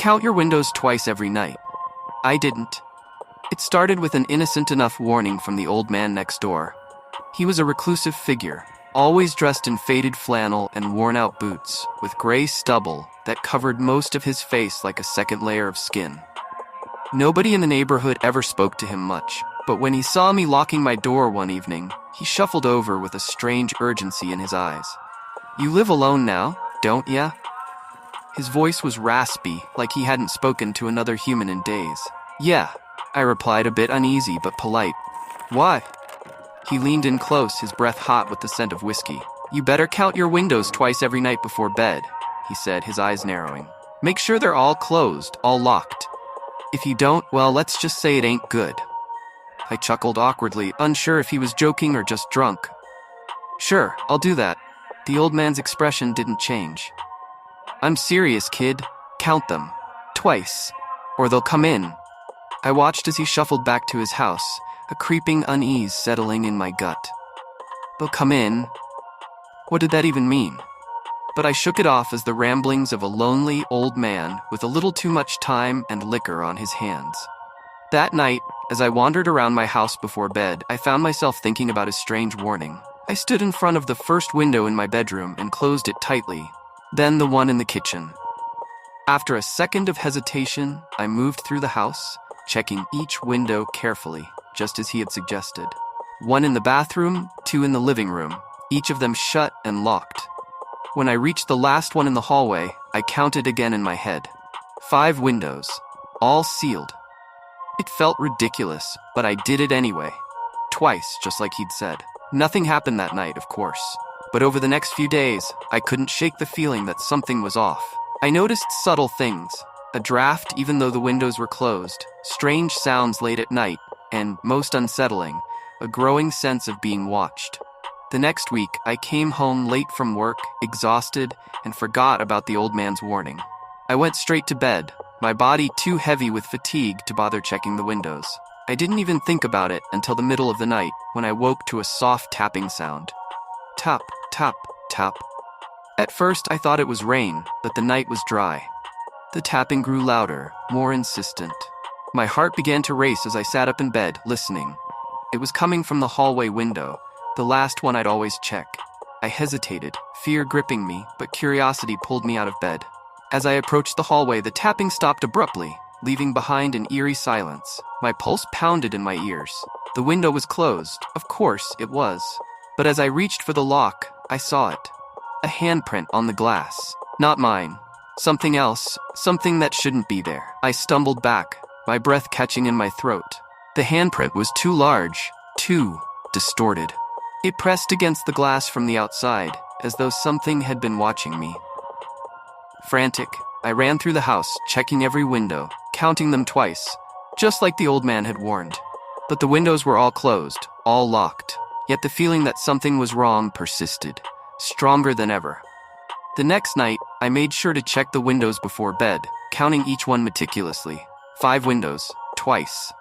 Count your windows twice every night. I didn't. It started with an innocent enough warning from the old man next door. He was a reclusive figure, always dressed in faded flannel and worn-out boots, with gray stubble that covered most of his face like a second layer of skin. Nobody in the neighborhood ever spoke to him much, but when he saw me locking my door one evening, he shuffled over with a strange urgency in his eyes. "You live alone now, don't ya?" His voice was raspy, like he hadn't spoken to another human in days. "Yeah," I replied, a bit uneasy but polite. "Why?" He leaned in close, his breath hot with the scent of whiskey. "You better count your windows twice every night before bed," he said, his eyes narrowing. "Make sure they're all closed, all locked. If you don't, well, let's just say it ain't good." I chuckled awkwardly, unsure if he was joking or just drunk. "Sure, I'll do that." The old man's expression didn't change. "I'm serious, kid. Count them. Twice. Or they'll come in." I watched as he shuffled back to his house, a creeping unease settling in my gut. "They'll come in." What did that even mean? But I shook it off as the ramblings of a lonely old man with a little too much time and liquor on his hands. That night, as I wandered around my house before bed, I found myself thinking about his strange warning. I stood in front of the first window in my bedroom and closed it tightly, then the one in the kitchen. After a second of hesitation, I moved through the house, checking each window carefully, just as he had suggested. One in the bathroom, two in the living room, each of them shut and locked. When I reached the last one in the hallway, I counted again in my head. 5 windows, all sealed. It felt ridiculous, but I did it anyway. Twice, just like he'd said. Nothing happened that night, of course. But over the next few days, I couldn't shake the feeling that something was off. I noticed subtle things. A draft even though the windows were closed, strange sounds late at night, and, most unsettling, a growing sense of being watched. The next week, I came home late from work, exhausted, and forgot about the old man's warning. I went straight to bed, my body too heavy with fatigue to bother checking the windows. I didn't even think about it until the middle of the night, when I woke to a soft tapping sound. Tap, tap, tap. At first, I thought it was rain, but the night was dry. The tapping grew louder, more insistent. My heart began to race as I sat up in bed, listening. It was coming from the hallway window, the last one I'd always check. I hesitated, fear gripping me, but curiosity pulled me out of bed. As I approached the hallway, the tapping stopped abruptly, leaving behind an eerie silence. My pulse pounded in my ears. The window was closed. Of course, it was. But as I reached for the lock, I saw it. A handprint on the glass. Not mine. Something else. Something that shouldn't be there. I stumbled back, my breath catching in my throat. The handprint was too large, too distorted. It pressed against the glass from the outside, as though something had been watching me. Frantic, I ran through the house, checking every window, counting them twice, just like the old man had warned. But the windows were all closed, all locked. Yet the feeling that something was wrong persisted, stronger than ever. The next night, I made sure to check the windows before bed, counting each one meticulously. 5 windows, twice.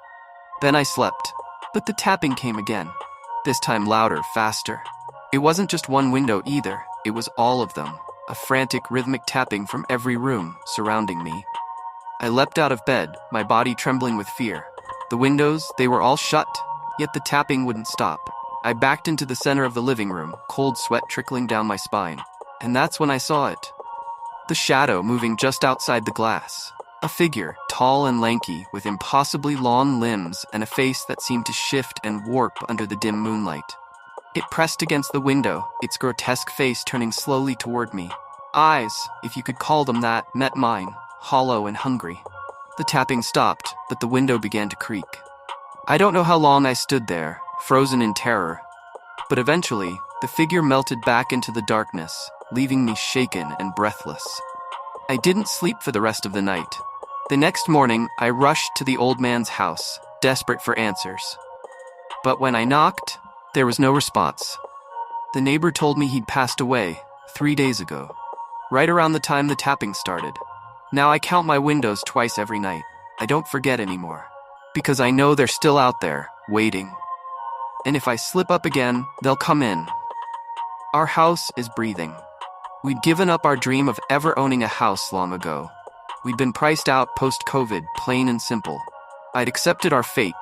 Then I slept. But the tapping came again. This time louder, faster. It wasn't just one window either, it was all of them. A frantic, rhythmic tapping from every room surrounding me. I leapt out of bed, my body trembling with fear. The windows, they were all shut, yet the tapping wouldn't stop. I backed into the center of the living room, cold sweat trickling down my spine. And that's when I saw it. The shadow moving just outside the glass. A figure, tall and lanky, with impossibly long limbs and a face that seemed to shift and warp under the dim moonlight. It pressed against the window, its grotesque face turning slowly toward me. Eyes, if you could call them that, met mine, hollow and hungry. The tapping stopped, but the window began to creak. I don't know how long I stood there, frozen in terror. But eventually, the figure melted back into the darkness, leaving me shaken and breathless. I didn't sleep for the rest of the night. The next morning, I rushed to the old man's house, desperate for answers. But when I knocked, there was no response. The neighbor told me he'd passed away 3 days ago, right around the time the tapping started. Now I count my windows twice every night. I don't forget anymore, because I know they're still out there, waiting. And if I slip up again, they'll come in. Our house is breathing. We'd given up our dream of ever owning a house long ago. We'd been priced out post-COVID, plain and simple. I'd accepted our fate.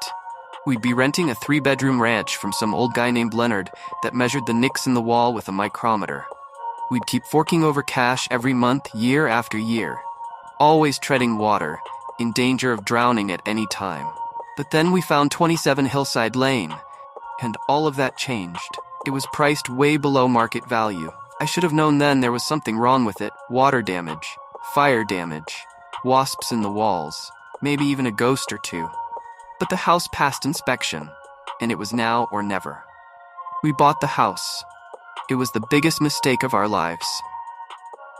We'd be renting a 3-bedroom ranch from some old guy named Leonard that measured the nicks in the wall with a micrometer. We'd keep forking over cash every month, year after year. Always treading water, in danger of drowning at any time. But then we found 27 Hillside Lane, and all of that changed. It was priced way below market value. I should have known then there was something wrong with it. Water damage, fire damage, wasps in the walls, maybe even a ghost or two. But the house passed inspection, and it was now or never. We bought the house. It was the biggest mistake of our lives.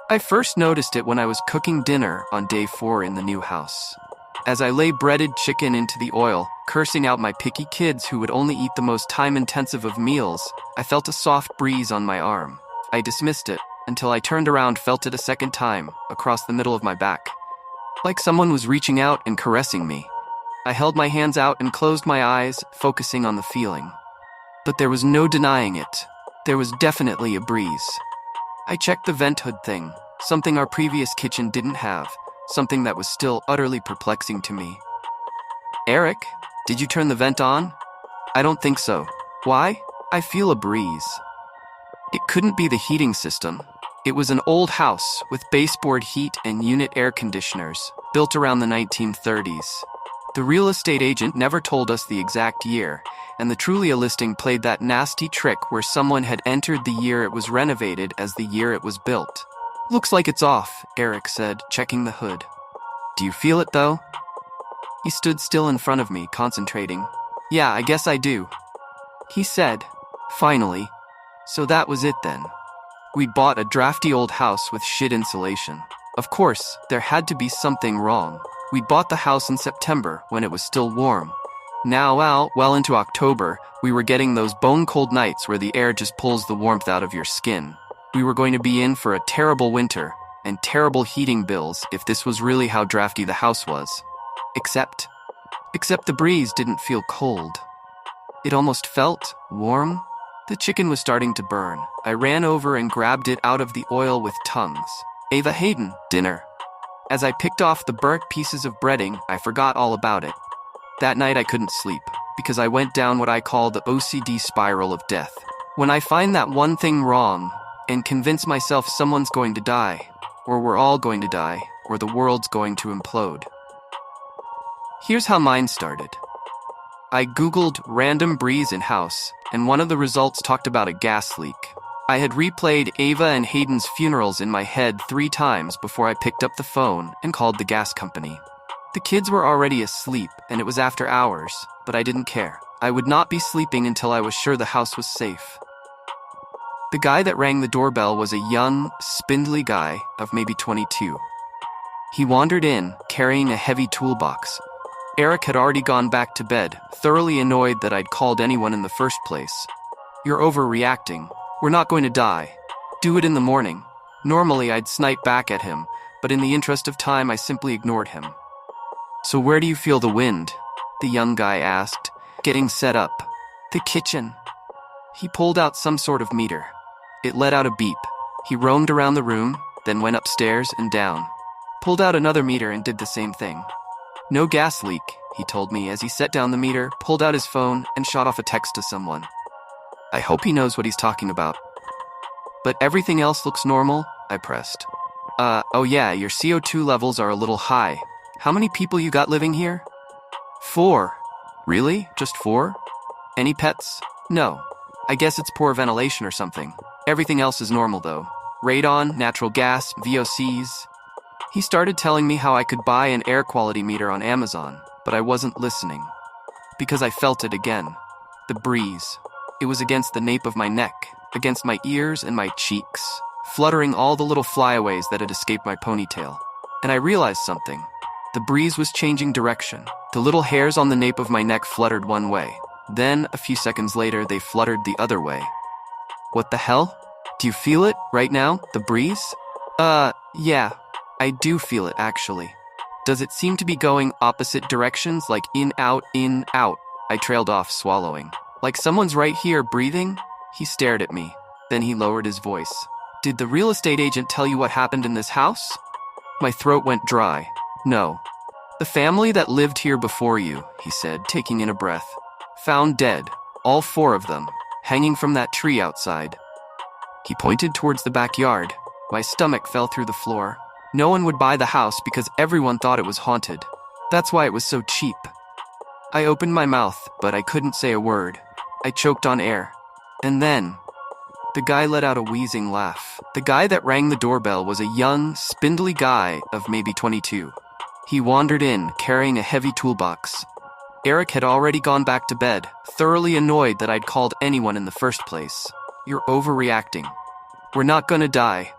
I first noticed it when I was cooking dinner on day 4 in the new house. As I lay breaded chicken into the oil, cursing out my picky kids who would only eat the most time-intensive of meals, I felt a soft breeze on my arm. I dismissed it, until I turned around, felt it a second time, across the middle of my back. Like someone was reaching out and caressing me. I held my hands out and closed my eyes, focusing on the feeling. But there was no denying it. There was definitely a breeze. I checked the vent hood thing, something our previous kitchen didn't have, something that was still utterly perplexing to me. Eric, did you turn the vent on? I don't think so. Why? I feel a breeze. It couldn't be the heating system. It was an old house with baseboard heat and unit air conditioners, built around the 1930s. The real estate agent never told us the exact year, and the Trulia listing played that nasty trick where someone had entered the year it was renovated as the year it was built. Looks like it's off, Eric said, checking the hood. Do you feel it, though? He stood still in front of me, concentrating. Yeah, I guess I do. He said, finally. So that was it then. We'd bought a drafty old house with shit insulation. Of course, there had to be something wrong. We'd bought the house in September, when it was still warm. Now, well into October, we were getting those bone-cold nights where the air just pulls the warmth out of your skin. We were going to be in for a terrible winter, and terrible heating bills if this was really how drafty the house was. Except the breeze didn't feel cold. It almost felt warm. The chicken was starting to burn. I ran over and grabbed it out of the oil with tongues. Ava Hayden, dinner. As I picked off the burnt pieces of breading, I forgot all about it. That night I couldn't sleep, because I went down what I call the OCD spiral of death. When I find that one thing wrong, and convince myself someone's going to die, or we're all going to die, or the world's going to implode. Here's how mine started. I googled random breeze in house, and one of the results talked about a gas leak. I had replayed Ava and Hayden's funerals in my head 3 times before I picked up the phone and called the gas company. The kids were already asleep, and it was after hours, but I didn't care. I would not be sleeping until I was sure the house was safe. The guy that rang the doorbell was a young, spindly guy of maybe 22. He wandered in, carrying a heavy toolbox. Eric had already gone back to bed, thoroughly annoyed that I'd called anyone in the first place. You're overreacting. We're not going to die. Do it in the morning. Normally I'd snipe back at him, but in the interest of time I simply ignored him. So where do you feel the wind? The young guy asked, getting set up. The kitchen. He pulled out some sort of meter. It let out a beep. He roamed around the room, then went upstairs and down. Pulled out another meter and did the same thing. No gas leak, he told me as he set down the meter, pulled out his phone, and shot off a text to someone. I hope he knows what he's talking about. But everything else looks normal, I pressed. Oh yeah, your CO2 levels are a little high. How many people you got living here? 4. Really? Just 4? Any pets? No. I guess it's poor ventilation or something. Everything else is normal though. Radon, natural gas, VOCs. He started telling me how I could buy an air quality meter on Amazon, but I wasn't listening. Because I felt it again. The breeze. It was against the nape of my neck, against my ears and my cheeks, fluttering all the little flyaways that had escaped my ponytail. And I realized something. The breeze was changing direction. The little hairs on the nape of my neck fluttered one way. Then, a few seconds later, they fluttered the other way. What the hell? Do you feel it, right now, the breeze? Yeah. I do feel it, actually. Does it seem to be going opposite directions, like in, out, in, out? I trailed off, swallowing. Like someone's right here, breathing? He stared at me. Then he lowered his voice. Did the real estate agent tell you what happened in this house? My throat went dry. No. The family that lived here before you, he said, taking in a breath. Found dead, all 4 of them, hanging from that tree outside. He pointed towards the backyard. My stomach fell through the floor. No one would buy the house because everyone thought it was haunted. That's why it was so cheap. I opened my mouth, but I couldn't say a word. I choked on air. And then, the guy let out a wheezing laugh. The guy that rang the doorbell was a young, spindly guy of maybe 22. He wandered in, carrying a heavy toolbox. Eric had already gone back to bed, thoroughly annoyed that I'd called anyone in the first place. You're overreacting. We're not gonna die.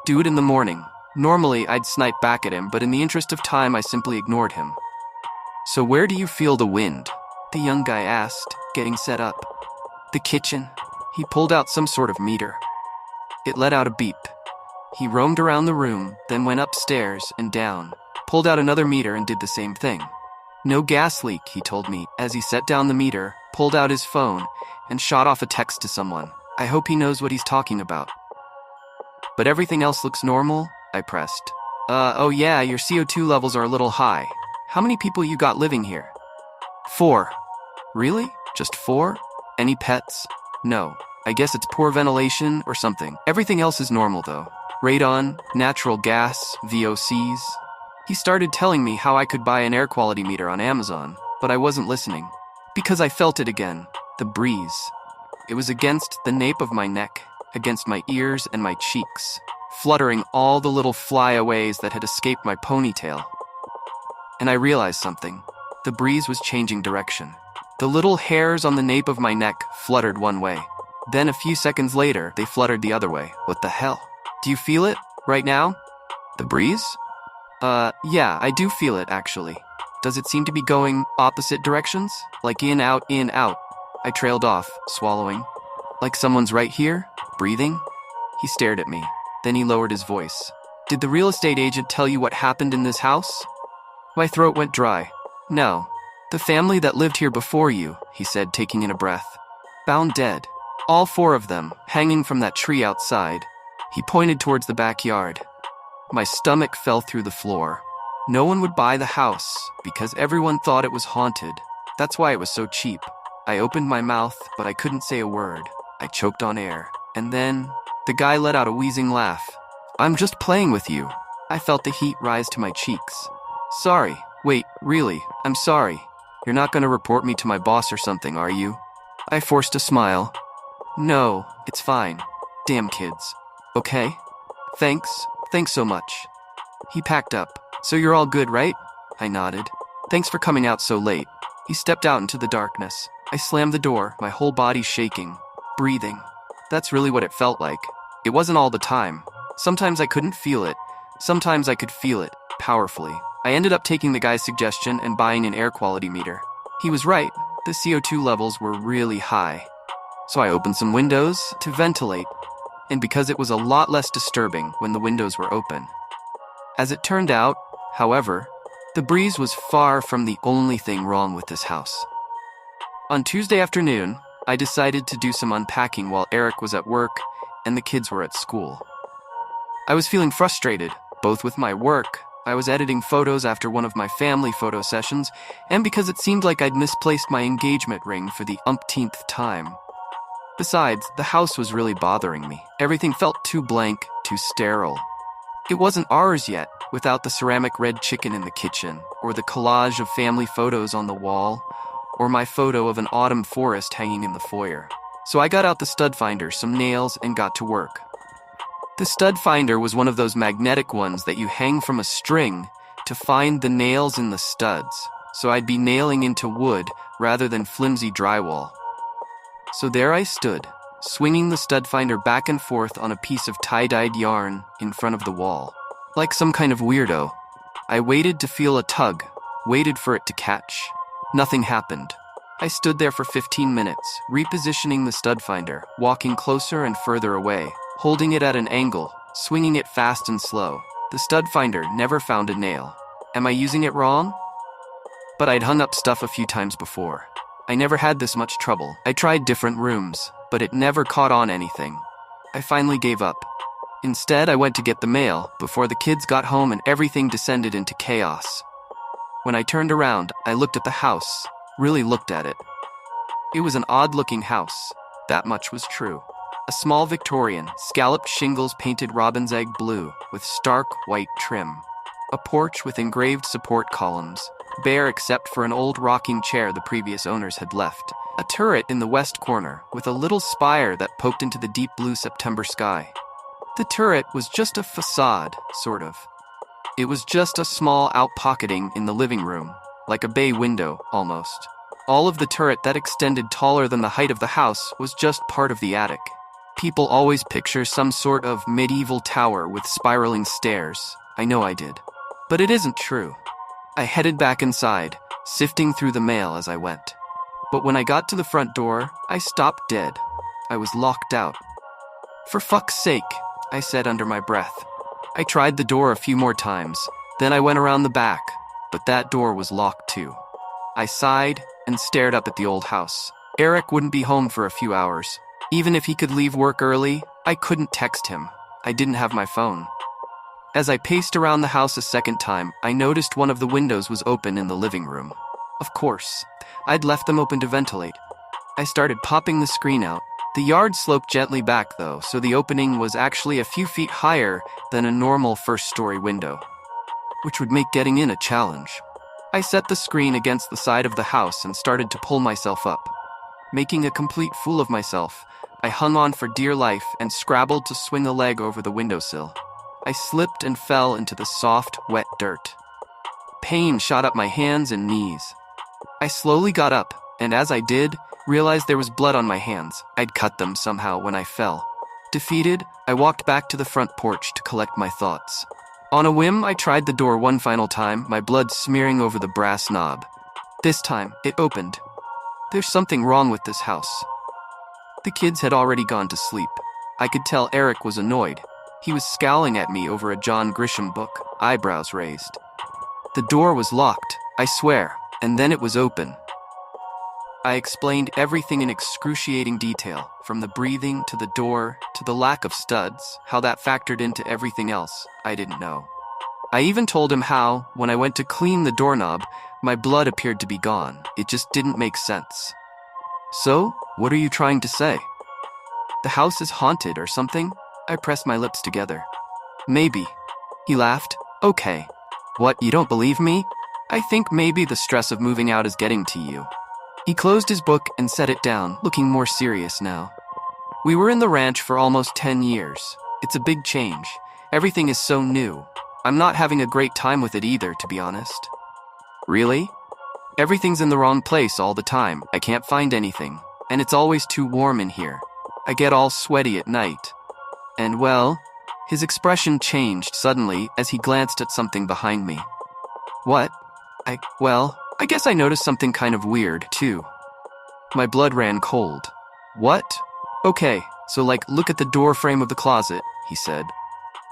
Do it in the morning. Normally, I'd snipe back at him, but in the interest of time, I simply ignored him. So where do you feel the wind? The young guy asked, getting set up. The kitchen. He pulled out some sort of meter. It let out a beep. He roamed around the room, then went upstairs and down, pulled out another meter and did the same thing. No gas leak, he told me, as he set down the meter, pulled out his phone, and shot off a text to someone. I hope he knows what he's talking about. But everything else looks normal? I pressed. Oh yeah, your CO2 levels are a little high. How many people you got living here? 4. Really? Just 4? Any pets? No. I guess it's poor ventilation or something. Everything else is normal though. Radon, natural gas, VOCs. He started telling me how I could buy an air quality meter on Amazon, but I wasn't listening. Because I felt it again. The breeze. It was against the nape of my neck, against my ears and my cheeks, fluttering all the little flyaways that had escaped my ponytail. And I realized something. The breeze was changing direction. The little hairs on the nape of my neck fluttered one way. Then a few seconds later, they fluttered the other way. What the hell? Do you feel it? Right now? The breeze? Yeah, I do feel it, actually. Does it seem to be going opposite directions? Like in, out, in, out. I trailed off, swallowing. Like someone's right here, breathing? He stared at me. Then he lowered his voice. Did the real estate agent tell you what happened in this house? My throat went dry. No. The family that lived here before you, he said, taking in a breath. Found dead. All 4 of them, hanging from that tree outside. He pointed towards the backyard. My stomach fell through the floor. No one would buy the house because everyone thought it was haunted. That's why it was so cheap. I opened my mouth, but I couldn't say a word. I choked on air. And then, the guy let out a wheezing laugh. I'm just playing with you. I felt the heat rise to my cheeks. Sorry. Wait, really, I'm sorry. You're not going to report me to my boss or something, are you? I forced a smile. No, it's fine. Damn kids. Okay? Thanks so much. He packed up. So you're all good, right? I nodded. Thanks for coming out so late. He stepped out into the darkness. I slammed the door, my whole body shaking, breathing. That's really what it felt like. It wasn't all the time. Sometimes I couldn't feel it. Sometimes I could feel it, powerfully. I ended up taking the guy's suggestion and buying an air quality meter. He was right. The CO2 levels were really high. So I opened some windows to ventilate, and because it was a lot less disturbing when the windows were open. As it turned out, however, the breeze was far from the only thing wrong with this house. On Tuesday afternoon, I decided to do some unpacking while Eric was at work and the kids were at school. I was feeling frustrated, both with my work. I was editing photos after one of my family photo sessions, and because it seemed like I'd misplaced my engagement ring for the umpteenth time. Besides, the house was really bothering me. Everything felt too blank, too sterile. It wasn't ours yet, without the ceramic red chicken in the kitchen, or the collage of family photos on the wall, or my photo of an autumn forest hanging in the foyer. So I got out the stud finder, some nails, and got to work. The stud finder was one of those magnetic ones that you hang from a string to find the nails in the studs, so I'd be nailing into wood rather than flimsy drywall. So there I stood, swinging the stud finder back and forth on a piece of tie-dyed yarn in front of the wall. Like some kind of weirdo. I waited to feel a tug, waited for it to catch. Nothing happened. I stood there for 15 minutes, repositioning the stud finder, walking closer and further away, holding it at an angle, swinging it fast and slow. The stud finder never found a nail. Am I using it wrong? But I'd hung up stuff a few times before. I never had this much trouble. I tried different rooms, but it never caught on anything. I finally gave up. Instead, I went to get the mail before the kids got home and everything descended into chaos. When I turned around, I looked at the house, really looked at it. It was an odd-looking house. That much was true. A small Victorian, scalloped shingles painted robin's egg blue, with stark white trim. A porch with engraved support columns, bare except for an old rocking chair the previous owners had left. A turret in the west corner, with a little spire that poked into the deep blue September sky. The turret was just a facade, sort of. It was just a small out-pocketing in the living room, like a bay window, almost. All of the turret that extended taller than the height of the house was just part of the attic. People always picture some sort of medieval tower with spiraling stairs. I know I did. But it isn't true. I headed back inside, sifting through the mail as I went. But when I got to the front door, I stopped dead. I was locked out. "For fuck's sake," I said under my breath. I tried the door a few more times, then I went around the back, but that door was locked too. I sighed and stared up at the old house. Eric wouldn't be home for a few hours. Even if he could leave work early, I couldn't text him. I didn't have my phone. As I paced around the house a second time, I noticed one of the windows was open in the living room. Of course, I'd left them open to ventilate. I started popping the screen out. The yard sloped gently back though, so the opening was actually a few feet higher than a normal first-story window, which would make getting in a challenge. I set the screen against the side of the house and started to pull myself up. Making a complete fool of myself, I hung on for dear life and scrabbled to swing a leg over the windowsill. I slipped and fell into the soft, wet dirt. Pain shot up my hands and knees. I slowly got up, and as I did, realized there was blood on my hands. I'd cut them somehow when I fell. Defeated, I walked back to the front porch to collect my thoughts. On a whim, I tried the door one final time, my blood smearing over the brass knob. This time, it opened. There's something wrong with this house. The kids had already gone to sleep. I could tell Eric was annoyed. He was scowling at me over a John Grisham book, eyebrows raised. The door was locked, I swear, and then it was open. I explained everything in excruciating detail, from the breathing to the door to the lack of studs, how that factored into everything else I didn't know. I even told him how, when I went to clean the doorknob, my blood appeared to be gone. It just didn't make sense. "So, what are you trying to say? The house is haunted or something?" I pressed my lips together. "Maybe." He laughed. "Okay. What, you don't believe me? I think maybe the stress of moving out is getting to you." He closed his book and set it down, looking more serious now. "We were in the ranch for almost 10 years. It's a big change. Everything is so new. I'm not having a great time with it either, to be honest." "Really?" "Everything's in the wrong place all the time. I can't find anything. And it's always too warm in here. I get all sweaty at night. And well," his expression changed suddenly as he glanced at something behind me. "What?" I guess I noticed something kind of weird, too." My blood ran cold. "What?" "Okay, so look at the door frame of the closet," he said.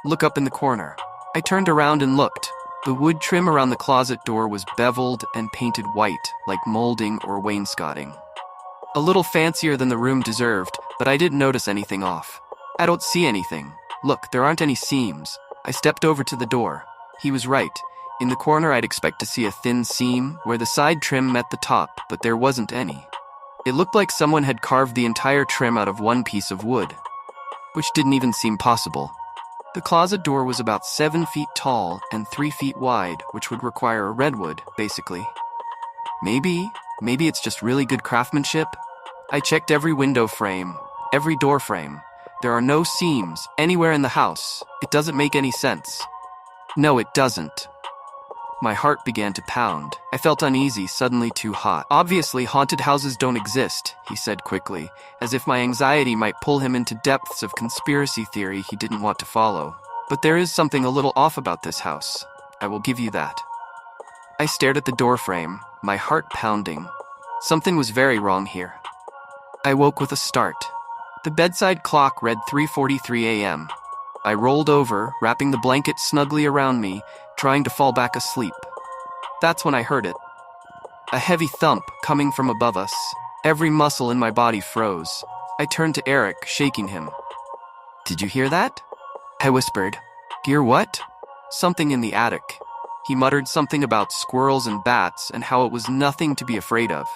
"Look up in the corner." I turned around and looked. The wood trim around the closet door was beveled and painted white, like molding or wainscoting. A little fancier than the room deserved, but I didn't notice anything off. "I don't see anything. Look, there aren't any seams." I stepped over to the door. He was right. In the corner, I'd expect to see a thin seam where the side trim met the top, but there wasn't any. It looked like someone had carved the entire trim out of one piece of wood, which didn't even seem possible. The closet door was about 7 feet tall and 3 feet wide, which would require a redwood, basically. Maybe it's just really good craftsmanship. I checked every window frame, every door frame. There are no seams anywhere in the house. It doesn't make any sense. No, it doesn't. My heart began to pound. I felt uneasy, suddenly too hot. "Obviously, haunted houses don't exist," he said quickly, as if my anxiety might pull him into depths of conspiracy theory he didn't want to follow. "But there is something a little off about this house. I will give you that." I stared at the doorframe, my heart pounding. Something was very wrong here. I woke with a start. The bedside clock read 3:43 a.m. I rolled over, wrapping the blanket snugly around me, trying to fall back asleep. That's when I heard it. A heavy thump coming from above us. Every muscle in my body froze. I turned to Eric, shaking him. "Did you hear that?" I whispered. Hear what? Something in the attic. He muttered something about squirrels and bats and how it was nothing to be afraid of.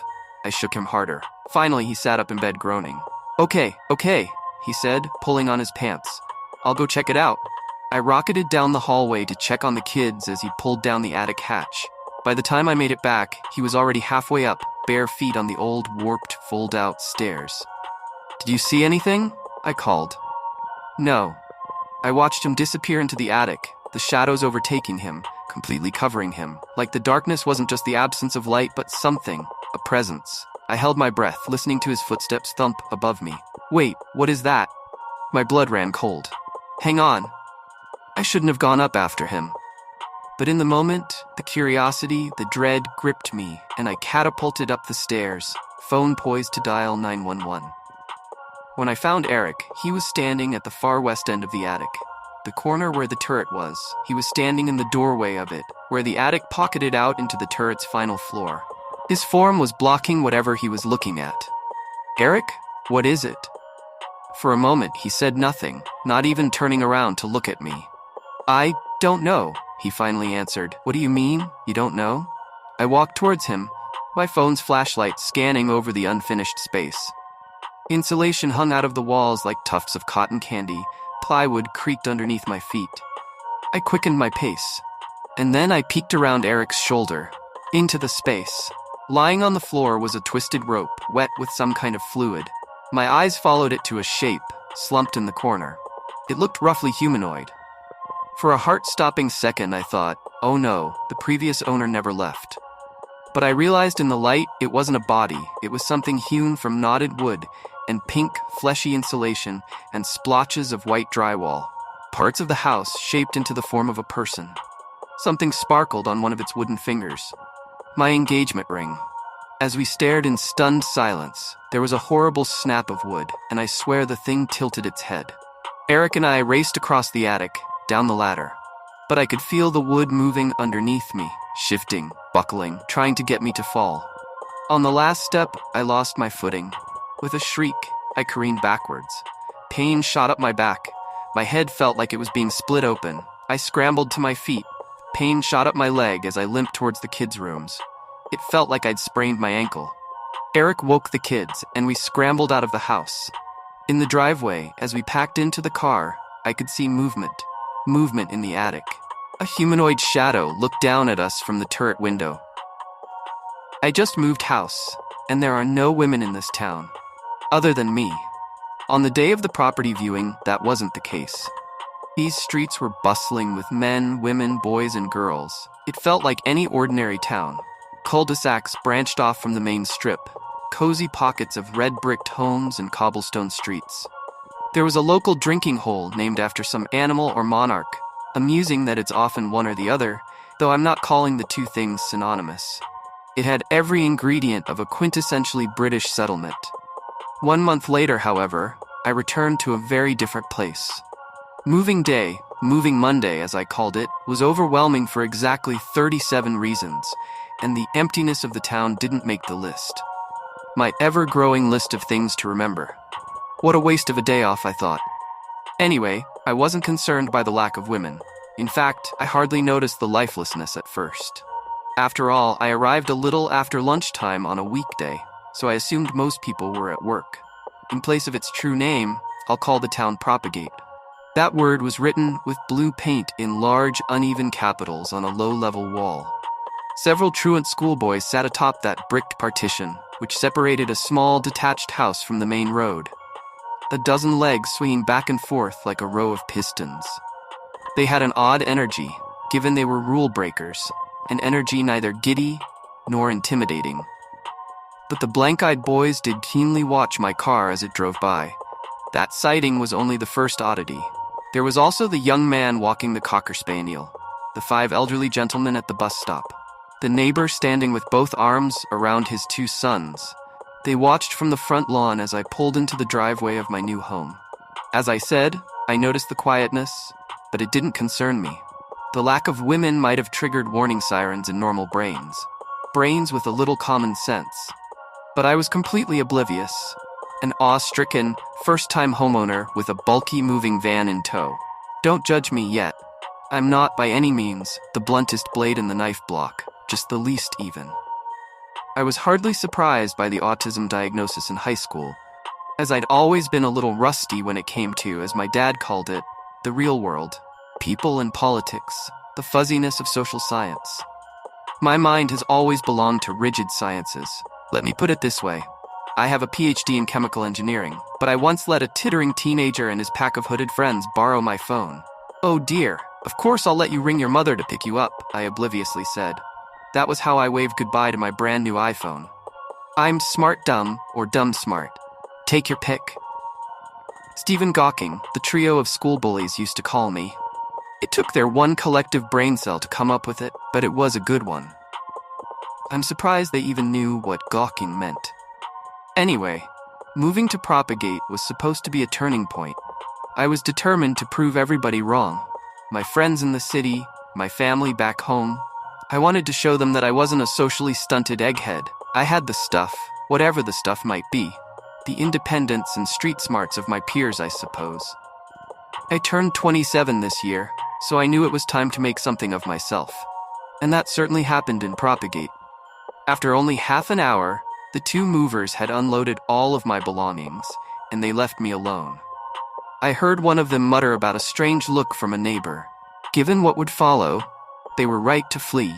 I shook him harder. Finally, he sat up in bed groaning. Okay, he said, pulling on his pants. I'll go check it out. I rocketed down the hallway to check on the kids as he pulled down the attic hatch. By the time I made it back, he was already halfway up, bare feet on the old, warped, fold-out stairs. Did you see anything? I called. No. I watched him disappear into the attic, the shadows overtaking him, completely covering him, like the darkness wasn't just the absence of light but something, a presence. I held my breath, listening to his footsteps thump above me. Wait, what is that? My blood ran cold. Hang on. I shouldn't have gone up after him. But in the moment, the curiosity, the dread gripped me, and I catapulted up the stairs, phone poised to dial 911. When I found Eric, he was standing at the far west end of the attic. The corner where the turret was, he was standing in the doorway of it, where the attic pocketed out into the turret's final floor. His form was blocking whatever he was looking at. Eric, what is it? For a moment, he said nothing, not even turning around to look at me. I don't know, he finally answered. What do you mean, you don't know? I walked towards him, my phone's flashlight scanning over the unfinished space. Insulation hung out of the walls like tufts of cotton candy. Plywood creaked underneath my feet. I quickened my pace, and then I peeked around Eric's shoulder, into the space. Lying on the floor was a twisted rope, wet with some kind of fluid. My eyes followed it to a shape, slumped in the corner. It looked roughly humanoid. For a heart-stopping second, I thought, oh no, the previous owner never left. But I realized in the light it wasn't a body, it was something hewn from knotted wood and pink, fleshy insulation and splotches of white drywall. Parts of the house shaped into the form of a person. Something sparkled on one of its wooden fingers. My engagement ring. As we stared in stunned silence, there was a horrible snap of wood, and I swear the thing tilted its head. Eric and I raced across the attic, down the ladder. But I could feel the wood moving underneath me, shifting, buckling, trying to get me to fall. On the last step, I lost my footing. With a shriek, I careened backwards. Pain shot up my back. My head felt like it was being split open. I scrambled to my feet. Pain shot up my leg as I limped towards the kids' rooms. It felt like I'd sprained my ankle. Eric woke the kids, and we scrambled out of the house. In the driveway, as we packed into the car, I could see movement in the attic. A humanoid shadow looked down at us from the turret window. I just moved house, and there are no women in this town, other than me. On the day of the property viewing, that wasn't the case. These streets were bustling with men, women, boys, and girls. It felt like any ordinary town. Cul-de-sacs branched off from the main strip, cozy pockets of red-bricked homes and cobblestone streets. There was a local drinking hole named after some animal or monarch, amusing that it's often one or the other, though I'm not calling the two things synonymous. It had every ingredient of a quintessentially British settlement. 1 month later, however, I returned to a very different place. Moving day, moving Monday as I called it, was overwhelming for exactly 37 reasons, and the emptiness of the town didn't make the list. My ever-growing list of things to remember. What a waste of a day off, I thought. Anyway, I wasn't concerned by the lack of women. In fact, I hardly noticed the lifelessness at first. After all, I arrived a little after lunchtime on a weekday, so I assumed most people were at work. In place of its true name, I'll call the town Propagate. That word was written with blue paint in large, uneven capitals on a low-level wall. Several truant schoolboys sat atop that bricked partition, which separated a small, detached house from the main road. A dozen legs swinging back and forth like a row of pistons. They had an odd energy, given they were rule breakers, an energy neither giddy nor intimidating. But the blank-eyed boys did keenly watch my car as it drove by. That sighting was only the first oddity. There was also the young man walking the cocker spaniel, the 5 elderly gentlemen at the bus stop, the neighbor standing with both arms around his 2 sons. They watched from the front lawn as I pulled into the driveway of my new home. As I said, I noticed the quietness, but it didn't concern me. The lack of women might have triggered warning sirens in normal brains with a little common sense. But I was completely oblivious, an awe-stricken, first-time homeowner with a bulky moving van in tow. Don't judge me yet. I'm not, by any means, the bluntest blade in the knife block, just the least even. I was hardly surprised by the autism diagnosis in high school, as I'd always been a little rusty when it came to, as my dad called it, the real world, people and politics, the fuzziness of social science. My mind has always belonged to rigid sciences. Let me put it this way. I have a PhD in chemical engineering, but I once let a tittering teenager and his pack of hooded friends borrow my phone. Oh dear, of course I'll let you ring your mother to pick you up, I obliviously said. That was how I waved goodbye to my brand new iPhone. I'm smart dumb or dumb smart. Take your pick. Stephen Gawking, the trio of school bullies used to call me. It took their one collective brain cell to come up with it, but it was a good one. I'm surprised they even knew what gawking meant. Anyway, moving to Propagate was supposed to be a turning point. I was determined to prove everybody wrong. My friends in the city, my family back home. I wanted to show them that I wasn't a socially stunted egghead. I had the stuff, whatever the stuff might be. The independence and street smarts of my peers, I suppose. I turned 27 this year, so I knew it was time to make something of myself. And that certainly happened in Propagate. After only half an hour, the two movers had unloaded all of my belongings, and they left me alone. I heard one of them mutter about a strange look from a neighbor. Given what would follow, they were right to flee.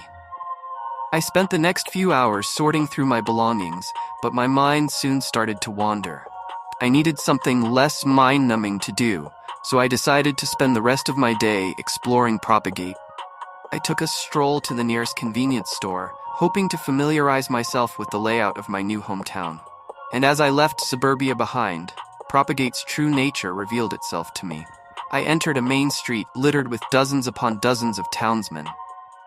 I spent the next few hours sorting through my belongings, but my mind soon started to wander. I needed something less mind-numbing to do, so I decided to spend the rest of my day exploring Propagate. I took a stroll to the nearest convenience store, hoping to familiarize myself with the layout of my new hometown. And as I left suburbia behind, Propagate's true nature revealed itself to me. I entered a main street littered with dozens upon dozens of townsmen,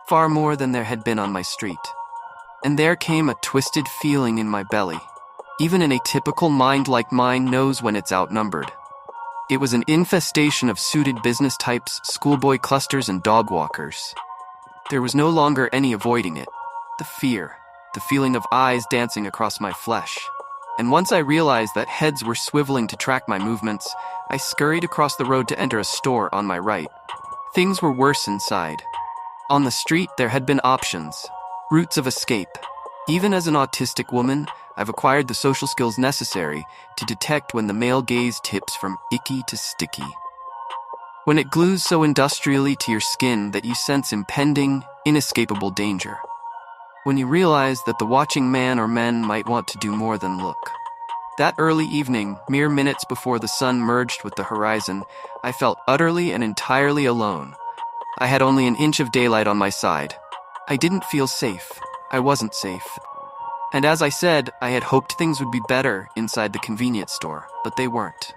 far more than there had been on my street. And there came a twisted feeling in my belly. Even an atypical mind like mine knows when it's outnumbered. It was an infestation of suited business types, schoolboy clusters, and dog walkers. There was no longer any avoiding it. The fear, the feeling of eyes dancing across my flesh. And once I realized that heads were swiveling to track my movements, I scurried across the road to enter a store on my right. Things were worse inside. On the street, there had been options, routes of escape. Even as an autistic woman, I've acquired the social skills necessary to detect when the male gaze tips from icky to sticky. When it glues so industrially to your skin that you sense impending, inescapable danger. When you realize that the watching man or men might want to do more than look. That early evening, mere minutes before the sun merged with the horizon, I felt utterly and entirely alone. I had only an inch of daylight on my side. I didn't feel safe. I wasn't safe. And as I said, I had hoped things would be better inside the convenience store, but they weren't.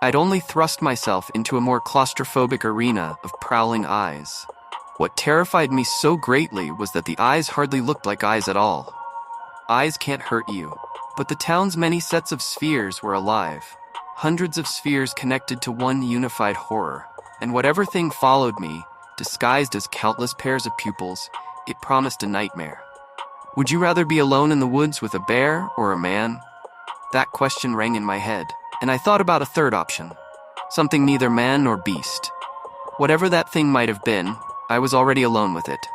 I'd only thrust myself into a more claustrophobic arena of prowling eyes. What terrified me so greatly was that the eyes hardly looked like eyes at all. Eyes can't hurt you, but the town's many sets of spheres were alive. Hundreds of spheres connected to one unified horror. And whatever thing followed me, disguised as countless pairs of pupils, it promised a nightmare. Would you rather be alone in the woods with a bear or a man? That question rang in my head, and I thought about a third option. Something neither man nor beast. Whatever that thing might have been, I was already alone with it.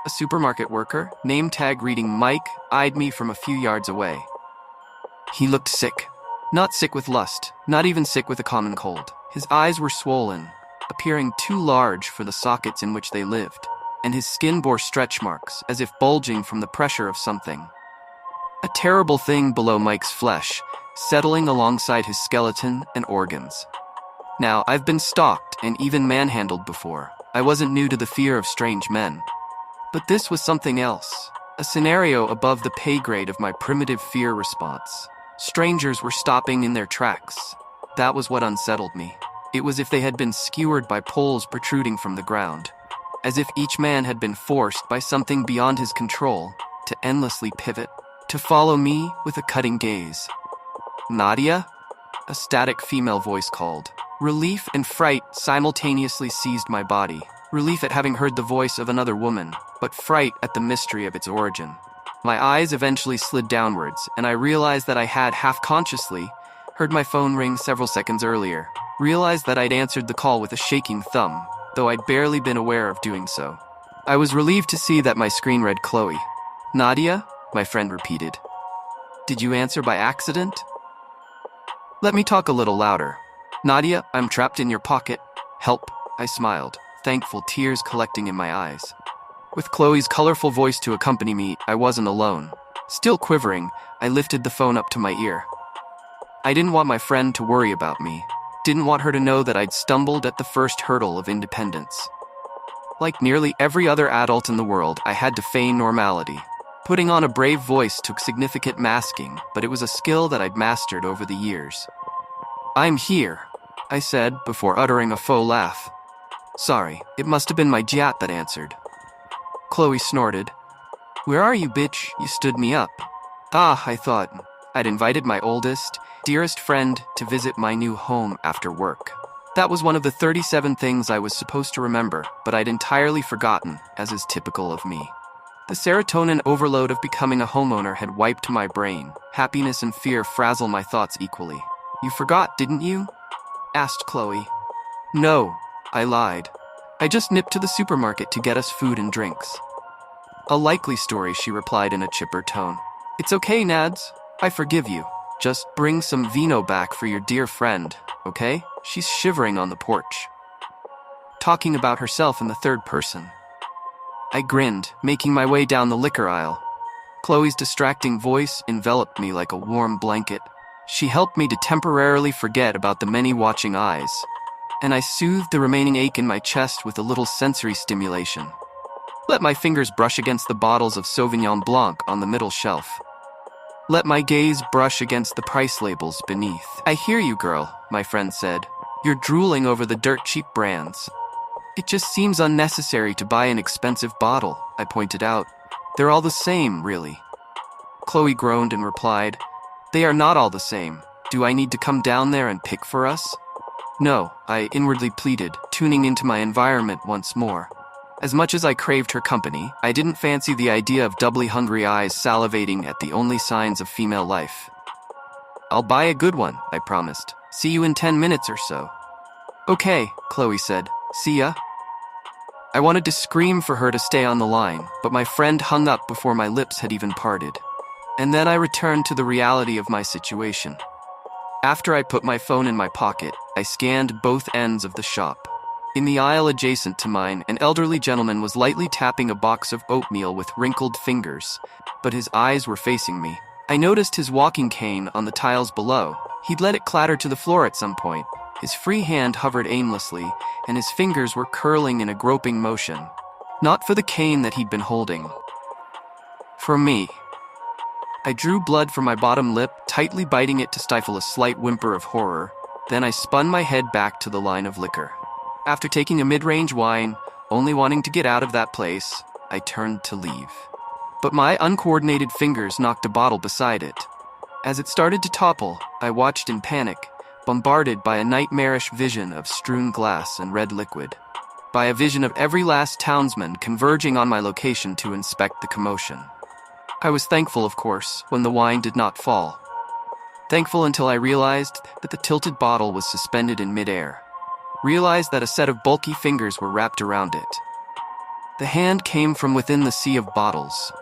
A supermarket worker, name tag reading Mike, eyed me from a few yards away. He looked sick. Not sick with lust, not even sick with a common cold. His eyes were swollen, appearing too large for the sockets in which they lived, and his skin bore stretch marks, as if bulging from the pressure of something. A terrible thing below Mike's flesh, settling alongside his skeleton and organs. Now, I've been stalked and even manhandled before. I wasn't new to the fear of strange men. But this was something else, a scenario above the pay grade of my primitive fear response. Strangers were stopping in their tracks. That was what unsettled me. It was as if they had been skewered by poles protruding from the ground, as if each man had been forced by something beyond his control to endlessly pivot, to follow me with a cutting gaze. Nadia? A static female voice called. Relief and fright simultaneously seized my body. Relief at having heard the voice of another woman, but fright at the mystery of its origin. My eyes eventually slid downwards, and I realized that I had, half-consciously, heard my phone ring several seconds earlier. Realized that I'd answered the call with a shaking thumb, though I'd barely been aware of doing so. I was relieved to see that my screen read Chloe. Nadia? My friend repeated. Did you answer by accident? Let me talk a little louder. Nadia, I'm trapped in your pocket. Help, I smiled, thankful tears collecting in my eyes. With Chloe's colorful voice to accompany me, I wasn't alone. Still quivering, I lifted the phone up to my ear. I didn't want my friend to worry about me. Didn't want her to know that I'd stumbled at the first hurdle of independence. Like nearly every other adult in the world, I had to feign normality. Putting on a brave voice took significant masking, but it was a skill that I'd mastered over the years. I'm here, I said before uttering a faux laugh. Sorry, it must have been my Giat that answered. Chloe snorted. Where are you, bitch? You stood me up. Ah, I thought. I'd invited my oldest, dearest friend to visit my new home after work. That was one of the 37 things I was supposed to remember, but I'd entirely forgotten, as is typical of me. The serotonin overload of becoming a homeowner had wiped my brain. Happiness and fear frazzle my thoughts equally. You forgot, didn't you? Asked Chloe. No, I lied. I just nipped to the supermarket to get us food and drinks. A likely story, she replied in a chipper tone. It's okay, Nads. I forgive you. Just bring some vino back for your dear friend, okay? She's shivering on the porch. Talking about herself in the third person. I grinned, making my way down the liquor aisle. Chloe's distracting voice enveloped me like a warm blanket. She helped me to temporarily forget about the many watching eyes, and I soothed the remaining ache in my chest with a little sensory stimulation. Let my fingers brush against the bottles of Sauvignon Blanc on the middle shelf. Let my gaze brush against the price labels beneath. I hear you, girl, my friend said. You're drooling over the dirt-cheap brands. It just seems unnecessary to buy an expensive bottle, I pointed out. They're all the same, really. Chloe groaned and replied, They are not all the same. Do I need to come down there and pick for us? No, I inwardly pleaded, tuning into my environment once more. As much as I craved her company, I didn't fancy the idea of doubly hungry eyes salivating at the only signs of female life. I'll buy a good one, I promised. See you in 10 minutes or so. Okay, Chloe said. See ya. I wanted to scream for her to stay on the line, but my friend hung up before my lips had even parted. And then I returned to the reality of my situation. After I put my phone in my pocket, I scanned both ends of the shop. In the aisle adjacent to mine, an elderly gentleman was lightly tapping a box of oatmeal with wrinkled fingers, but his eyes were facing me. I noticed his walking cane on the tiles below. He'd let it clatter to the floor at some point. His free hand hovered aimlessly, and his fingers were curling in a groping motion. Not for the cane that he'd been holding. For me. I drew blood from my bottom lip, tightly biting it to stifle a slight whimper of horror. Then I spun my head back to the line of liquor. After taking a mid-range wine, only wanting to get out of that place, I turned to leave. But my uncoordinated fingers knocked a bottle beside it. As it started to topple, I watched in panic, bombarded by a nightmarish vision of strewn glass and red liquid. By a vision of every last townsman converging on my location to inspect the commotion. I was thankful, of course, when the wine did not fall. Thankful until I realized that the tilted bottle was suspended in midair. Realized that a set of bulky fingers were wrapped around it. The hand came from within the sea of bottles,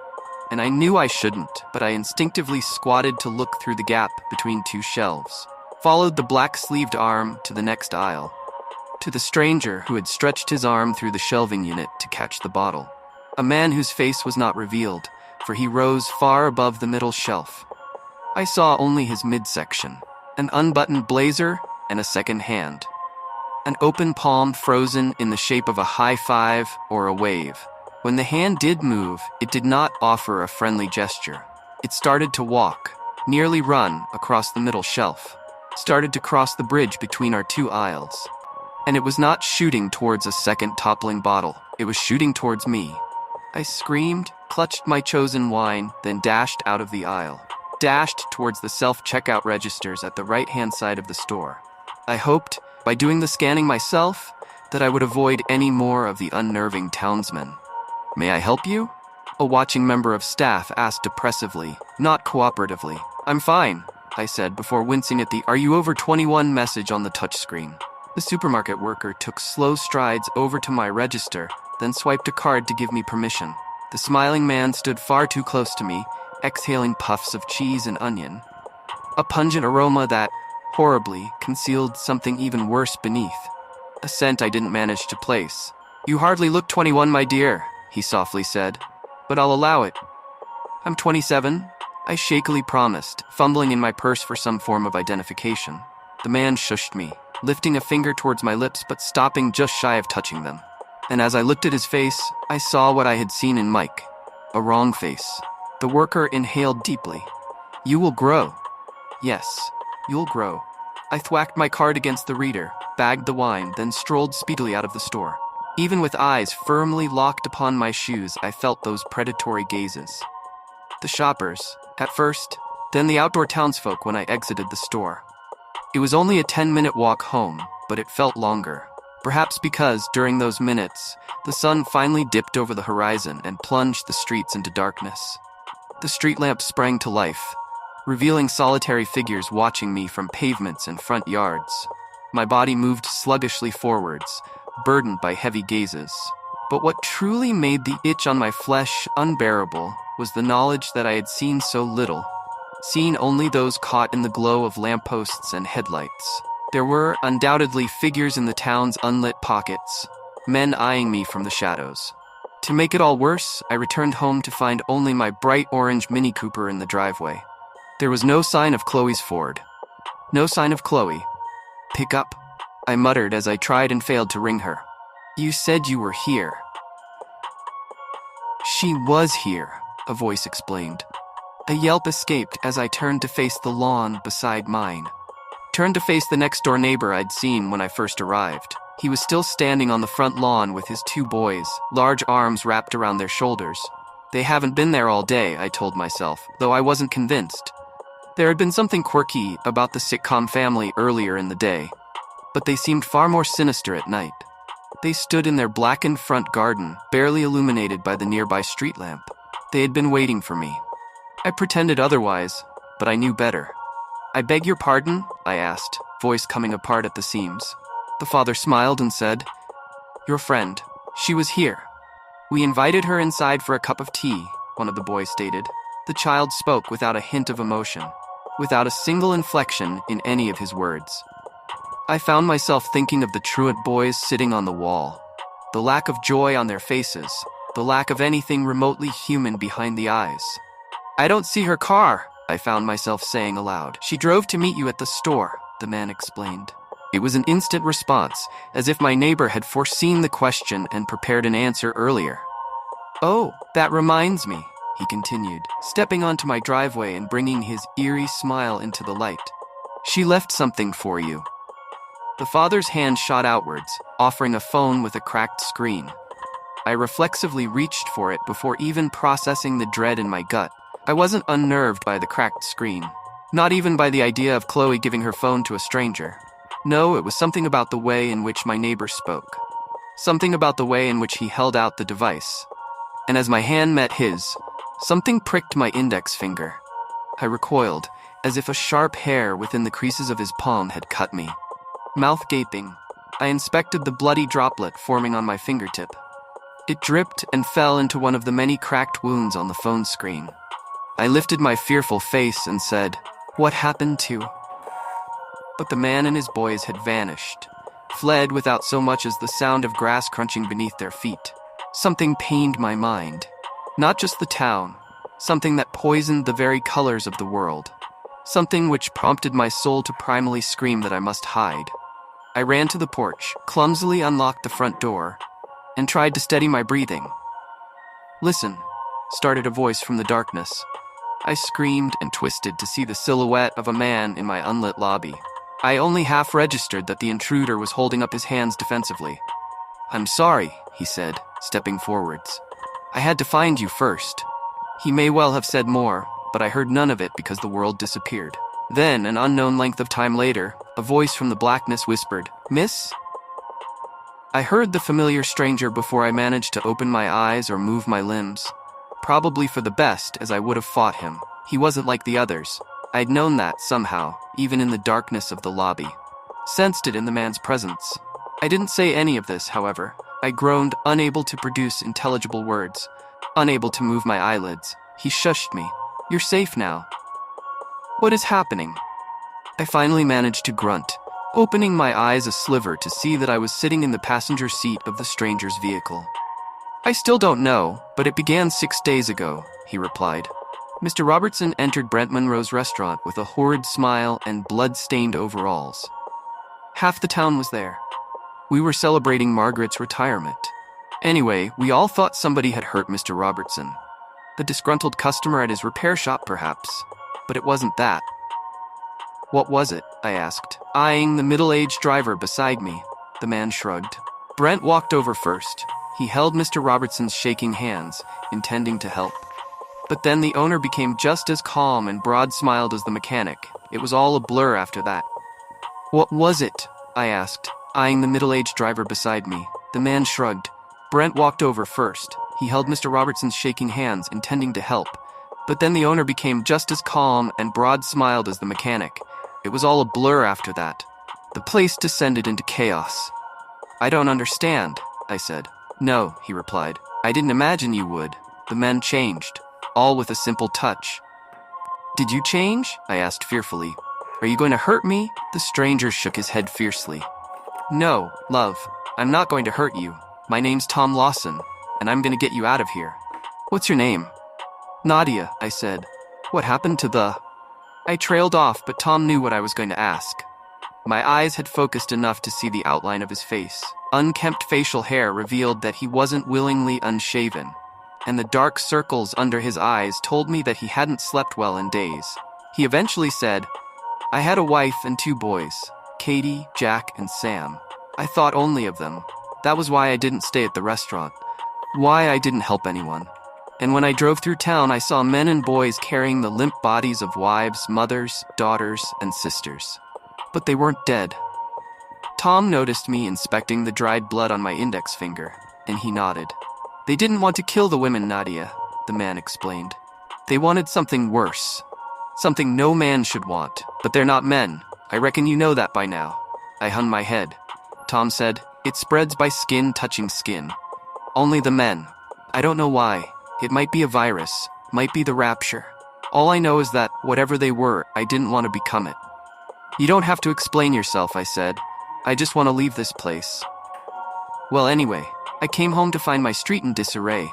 and I knew I shouldn't, but I instinctively squatted to look through the gap between two shelves, followed the black-sleeved arm to the next aisle, to the stranger who had stretched his arm through the shelving unit to catch the bottle. A man whose face was not revealed, for he rose far above the middle shelf. I saw only his midsection, an unbuttoned blazer and a second hand. An open palm frozen in the shape of a high five or a wave. When the hand did move, it did not offer a friendly gesture. It started to walk, nearly run, across the middle shelf. Started to cross the bridge between our two aisles. And it was not shooting towards a second toppling bottle. It was shooting towards me. I screamed, clutched my chosen wine, then dashed out of the aisle. Dashed towards the self-checkout registers at the right-hand side of the store. I hoped, by doing the scanning myself, that I would avoid any more of the unnerving townsmen. May I help you? A watching member of staff asked depressively, not cooperatively. I'm fine. I said before wincing at the "Are you over 21" message on the touchscreen. The supermarket worker took slow strides over to my register, then swiped a card to give me permission. The smiling man stood far too close to me, exhaling puffs of cheese and onion. A pungent aroma that, horribly, concealed something even worse beneath. A scent I didn't manage to place. "You hardly look 21, my dear," he softly said, "but I'll allow it." "I'm 27, I shakily promised, fumbling in my purse for some form of identification. The man shushed me, lifting a finger towards my lips but stopping just shy of touching them. And as I looked at his face, I saw what I had seen in Mike. A wrong face. The worker inhaled deeply. "You will grow." "Yes, you'll grow." I thwacked my card against the reader, bagged the wine, then strolled speedily out of the store. Even with eyes firmly locked upon my shoes, I felt those predatory gazes. The shoppers, at first, then the outdoor townsfolk when I exited the store. It was only a 10-minute walk home, but it felt longer. Perhaps because, during those minutes, the sun finally dipped over the horizon and plunged the streets into darkness. The street lamps sprang to life, revealing solitary figures watching me from pavements and front yards. My body moved sluggishly forwards, burdened by heavy gazes. But what truly made the itch on my flesh unbearable was the knowledge that I had seen so little. Seen only those caught in the glow of lampposts and headlights. There were, undoubtedly, figures in the town's unlit pockets, men eyeing me from the shadows. To make it all worse, I returned home to find only my bright orange Mini Cooper in the driveway. There was no sign of Chloe's Ford. No sign of Chloe. "Pick up," I muttered as I tried and failed to ring her. "You said you were here." "She was here," a voice explained. A yelp escaped as I turned to face the lawn beside mine. Turned to face the next-door neighbor I'd seen when I first arrived. He was still standing on the front lawn with his two boys, large arms wrapped around their shoulders. They haven't been there all day, I told myself, though I wasn't convinced. There had been something quirky about the sitcom family earlier in the day, but they seemed far more sinister at night. They stood in their blackened front garden, barely illuminated by the nearby street lamp. They had been waiting for me. I pretended otherwise, but I knew better. "I beg your pardon?" I asked, voice coming apart at the seams. The father smiled and said, "Your friend. She was here. We invited her inside for a cup of tea," one of the boys stated. The child spoke without a hint of emotion, without a single inflection in any of his words. I found myself thinking of the truant boys sitting on the wall. The lack of joy on their faces, the lack of anything remotely human behind the eyes. "I don't see her car," I found myself saying aloud. "She drove to meet you at the store," the man explained. It was an instant response, as if my neighbor had foreseen the question and prepared an answer earlier. "Oh, that reminds me," he continued, stepping onto my driveway and bringing his eerie smile into the light. "She left something for you." The father's hand shot outwards, offering a phone with a cracked screen. I reflexively reached for it before even processing the dread in my gut. I wasn't unnerved by the cracked screen, not even by the idea of Chloe giving her phone to a stranger. No, it was something about the way in which my neighbor spoke. Something about the way in which he held out the device. And as my hand met his, something pricked my index finger. I recoiled, as if a sharp hair within the creases of his palm had cut me. Mouth gaping, I inspected the bloody droplet forming on my fingertip. It dripped and fell into one of the many cracked wounds on the phone screen. I lifted my fearful face and said, "What happened to?" But the man and his boys had vanished, fled without so much as the sound of grass crunching beneath their feet. Something pained my mind. Not just the town, something that poisoned the very colors of the world. Something which prompted my soul to primally scream that I must hide. I ran to the porch, clumsily unlocked the front door, and tried to steady my breathing. "Listen," started a voice from the darkness. I screamed and twisted to see the silhouette of a man in my unlit lobby. I only half registered that the intruder was holding up his hands defensively. "I'm sorry," he said, stepping forwards. "I had to find you first." He may well have said more, but I heard none of it because the world disappeared. Then, an unknown length of time later, a voice from the blackness whispered, "Miss?" I heard the familiar stranger before I managed to open my eyes or move my limbs. Probably for the best, as I would have fought him. He wasn't like the others. I'd known that somehow, even in the darkness of the lobby. Sensed it in the man's presence. I didn't say any of this, however. I groaned, unable to produce intelligible words, unable to move my eyelids. He shushed me. "You're safe now." "What is happening?" I finally managed to grunt, opening my eyes a sliver to see that I was sitting in the passenger seat of the stranger's vehicle. "I still don't know, but it began 6 days ago," he replied. Mr. Robertson entered Brent Monroe's restaurant with a horrid smile and blood-stained overalls. Half the town was there. We were celebrating Margaret's retirement. Anyway, we all thought somebody had hurt Mr. Robertson. The disgruntled customer at his repair shop, perhaps. But it wasn't that. "What was it?" I asked, eyeing the middle-aged driver beside me. The man shrugged. Brent walked over first. He held Mr. Robertson's shaking hands, intending to help. But then the owner became just as calm and broad-smiled as the mechanic. It was all a blur after that. "What was it?" I asked, eyeing the middle-aged driver beside me. The man shrugged. Brent walked over first. He held Mr. Robertson's shaking hands, intending to help. But then the owner became just as calm and broad-smiled as the mechanic. It was all a blur after that. The place descended into chaos. "I don't understand," I said. "No," he replied. "I didn't imagine you would." The men changed, all with a simple touch. "Did you change?" I asked fearfully. "Are you going to hurt me?" The stranger shook his head fiercely. "No, love, I'm not going to hurt you. My name's Tom Lawson, and I'm going to get you out of here." "What's your name?" "Nadia," I said. "What happened to the—" I trailed off, but Tom knew what I was going to ask. My eyes had focused enough to see the outline of his face. Unkempt facial hair revealed that he wasn't willingly unshaven, and the dark circles under his eyes told me that he hadn't slept well in days. He eventually said, "I had a wife and 2 boys, Katie, Jack, and Sam. I thought only of them. That was why I didn't stay at the restaurant. Why I didn't help anyone. And when I drove through town, I saw men and boys carrying the limp bodies of wives, mothers, daughters, and sisters. But they weren't dead." Tom noticed me inspecting the dried blood on my index finger, and he nodded. "They didn't want to kill the women, Nadia," the man explained. "They wanted something worse. Something no man should want. But they're not men. I reckon you know that by now." I hung my head. Tom said, "It spreads by skin touching skin. Only the men. I don't know why. It might be a virus, might be the rapture. All I know is that, whatever they were, I didn't want to become it." "You don't have to explain yourself," I said. "I just want to leave this place." "Well, anyway, I came home to find my street in disarray.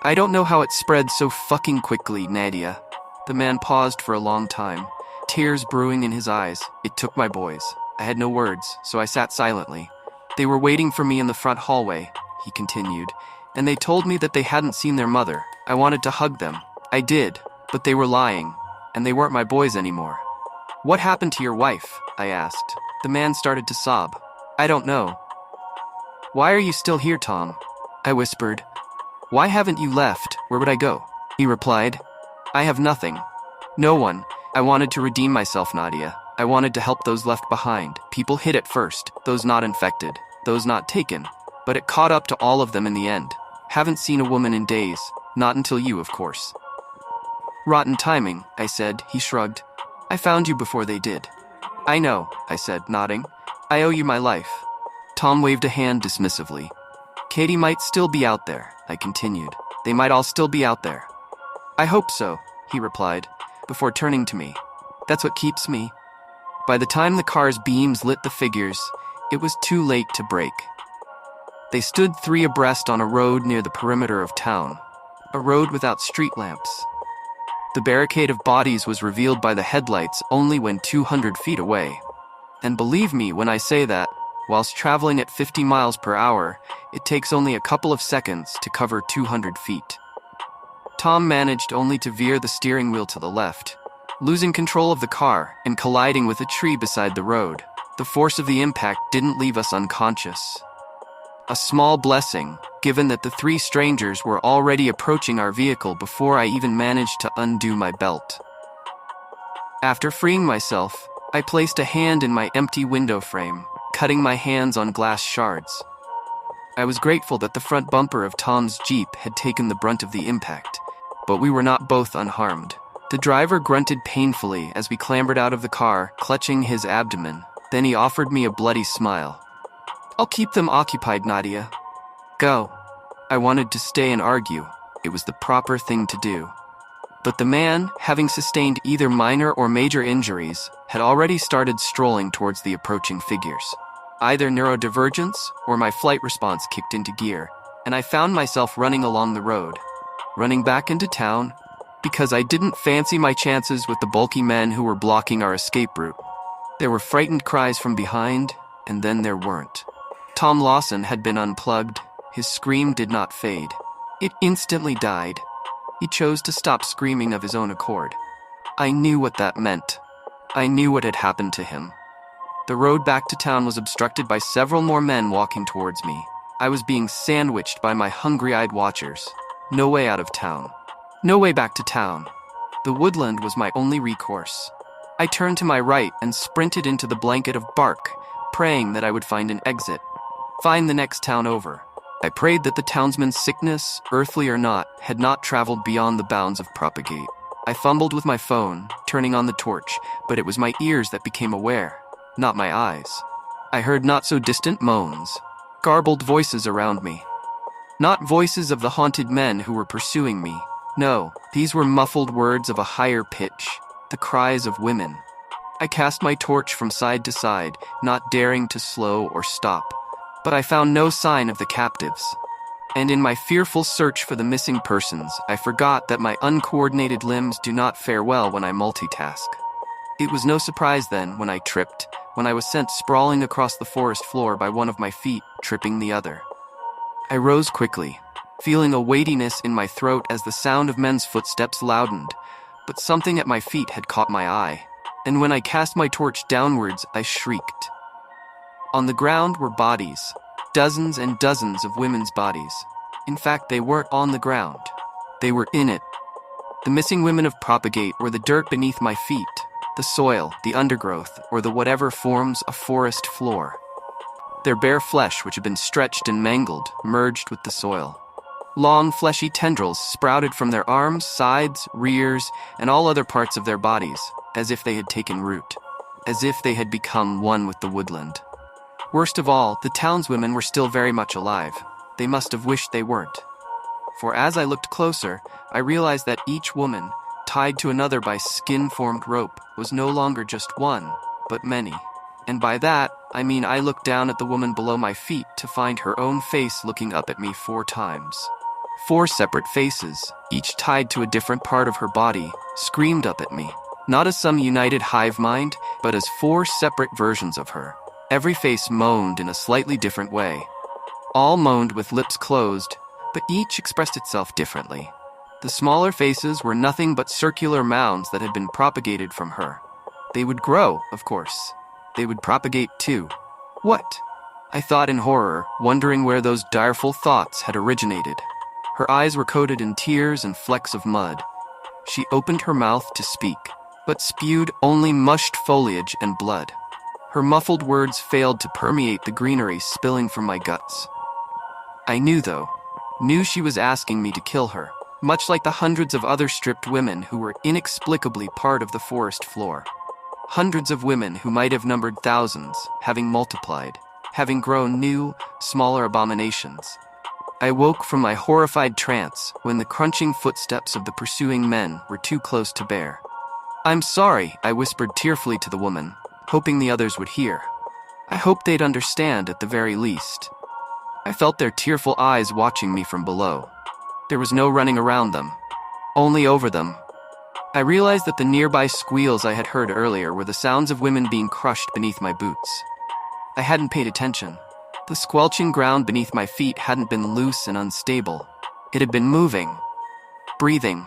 I don't know how it spread so fucking quickly, Nadia." The man paused for a long time, tears brewing in his eyes. "It took my boys. I had no words, so I sat silently. They were waiting for me in the front hallway," he continued, "and they told me that they hadn't seen their mother. I wanted to hug them. I did, but they were lying, and they weren't my boys anymore." "What happened to your wife?" I asked. The man started to sob. "I don't know." "Why are you still here, Tom?" I whispered. "Why haven't you left? Where would I go?" He replied, "I have nothing. No one. I wanted to redeem myself, Nadia. I wanted to help those left behind. People hit at first, those not infected, those not taken. But it caught up to all of them in the end. Haven't seen a woman in days. Not until you, of course." "Rotten timing," I said. He shrugged. "I found you before they did." "I know," I said, nodding. "I owe you my life." Tom waved a hand dismissively. "Katie might still be out there," I continued. "They might all still be out there." "I hope so," he replied, before turning to me. "That's what keeps me." By the time the car's beams lit the figures, it was too late to brake. They stood 3 abreast on a road near the perimeter of town, a road without street lamps. The barricade of bodies was revealed by the headlights only when 200 feet away. And believe me when I say that, whilst traveling at 50 miles per hour, it takes only a couple of seconds to cover 200 feet. Tom managed only to veer the steering wheel to the left, losing control of the car and colliding with a tree beside the road. The force of the impact didn't leave us unconscious. A small blessing, given that the 3 strangers were already approaching our vehicle before I even managed to undo my belt. After freeing myself, I placed a hand in my empty window frame, cutting my hands on glass shards. I was grateful that the front bumper of Tom's Jeep had taken the brunt of the impact, but we were not both unharmed. The driver grunted painfully as we clambered out of the car, clutching his abdomen. Then he offered me a bloody smile. "I'll keep them occupied, Nadia. Go." I wanted to stay and argue. It was the proper thing to do. But the man, having sustained either minor or major injuries, had already started strolling towards the approaching figures. Either neurodivergence or my flight response kicked into gear, and I found myself running along the road, running back into town, because I didn't fancy my chances with the bulky men who were blocking our escape route. There were frightened cries from behind, and then there weren't. Tom Lawson had been unplugged. His scream did not fade. It instantly died. He chose to stop screaming of his own accord. I knew what that meant. I knew what had happened to him. The road back to town was obstructed by several more men walking towards me. I was being sandwiched by my hungry-eyed watchers. No way out of town. No way back to town. The woodland was my only recourse. I turned to my right and sprinted into the blanket of bark, praying that I would find an exit. Find the next town over. I prayed that the townsman's sickness, earthly or not, had not traveled beyond the bounds of propagate. I fumbled with my phone, turning on the torch, but it was my ears that became aware, not my eyes. I heard not-so-distant moans, garbled voices around me. Not voices of the haunted men who were pursuing me. No, these were muffled words of a higher pitch, the cries of women. I cast my torch from side to side, not daring to slow or stop. But I found no sign of the captives. And in my fearful search for the missing persons, I forgot that my uncoordinated limbs do not fare well when I multitask. It was no surprise then when I tripped, when I was sent sprawling across the forest floor by one of my feet, tripping the other. I rose quickly, feeling a weightiness in my throat as the sound of men's footsteps loudened, but something at my feet had caught my eye, and when I cast my torch downwards, I shrieked. On the ground were bodies, dozens and dozens of women's bodies. In fact, they weren't on the ground. They were in it. The missing women of Propagate were the dirt beneath my feet, the soil, the undergrowth, or the whatever forms a forest floor. Their bare flesh, which had been stretched and mangled, merged with the soil. Long, fleshy tendrils sprouted from their arms, sides, rears, and all other parts of their bodies, as if they had taken root, as if they had become one with the woodland. Worst of all, the townswomen were still very much alive. They must have wished they weren't. For as I looked closer, I realized that each woman, tied to another by skin-formed rope, was no longer just one, but many. And by that, I mean I looked down at the woman below my feet to find her own face looking up at me 4 times. 4 separate faces, each tied to a different part of her body, screamed up at me. Not as some united hive mind, but as 4 separate versions of her. Every face moaned in a slightly different way. All moaned with lips closed, but each expressed itself differently. The smaller faces were nothing but circular mounds that had been propagated from her. They would grow, of course. They would propagate too. What? I thought in horror, wondering where those direful thoughts had originated. Her eyes were coated in tears and flecks of mud. She opened her mouth to speak, but spewed only mushed foliage and blood. Her muffled words failed to permeate the greenery spilling from my guts. I knew, though. Knew she was asking me to kill her, much like the hundreds of other stripped women who were inexplicably part of the forest floor. Hundreds of women who might have numbered thousands, having multiplied, having grown new, smaller abominations. I woke from my horrified trance when the crunching footsteps of the pursuing men were too close to bear. "I'm sorry," I whispered tearfully to the woman, hoping the others would hear. I hoped they'd understand at the very least. I felt their tearful eyes watching me from below. There was no running around them, only over them. I realized that the nearby squeals I had heard earlier were the sounds of women being crushed beneath my boots. I hadn't paid attention. The squelching ground beneath my feet hadn't been loose and unstable. It had been moving, breathing.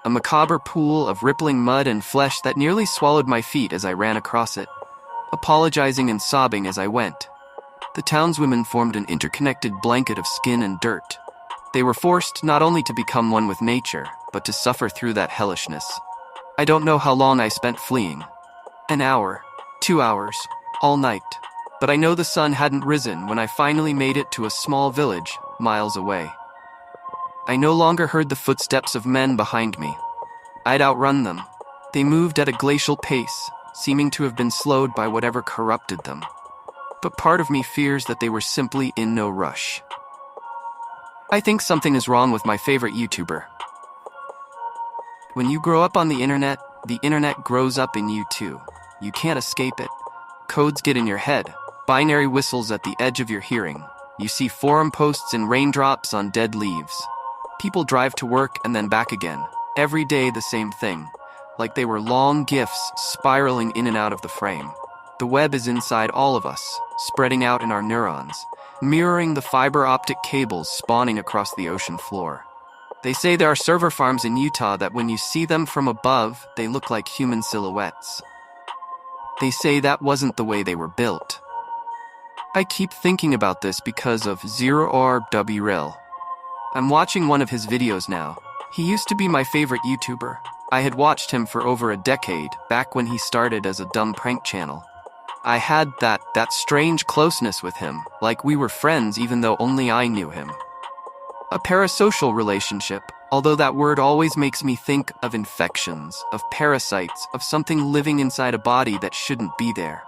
A macabre pool of rippling mud and flesh that nearly swallowed my feet as I ran across it, apologizing and sobbing as I went. The townswomen formed an interconnected blanket of skin and dirt. They were forced not only to become one with nature, but to suffer through that hellishness. I don't know how long I spent fleeing. An hour, 2 hours, all night. But I know the sun hadn't risen when I finally made it to a small village, miles away. I no longer heard the footsteps of men behind me. I'd outrun them. They moved at a glacial pace, seeming to have been slowed by whatever corrupted them. But part of me fears that they were simply in no rush. I think something is wrong with my favorite YouTuber. When you grow up on the internet grows up in you too. You can't escape it. Codes get in your head, binary whistles at the edge of your hearing. You see forum posts in raindrops on dead leaves. People drive to work and then back again. Every day the same thing, like they were long GIFs spiraling in and out of the frame. The web is inside all of us, spreading out in our neurons, mirroring the fiber optic cables spawning across the ocean floor. They say there are server farms in Utah that when you see them from above, they look like human silhouettes. They say that wasn't the way they were built. I keep thinking about this because of ZeroRWRL. I'm watching one of his videos now. He used to be my favorite YouTuber. I had watched him for over a decade, back when he started as a dumb prank channel. I had that strange closeness with him, like we were friends even though only I knew him. A parasocial relationship, although that word always makes me think of infections, of parasites, of something living inside a body that shouldn't be there.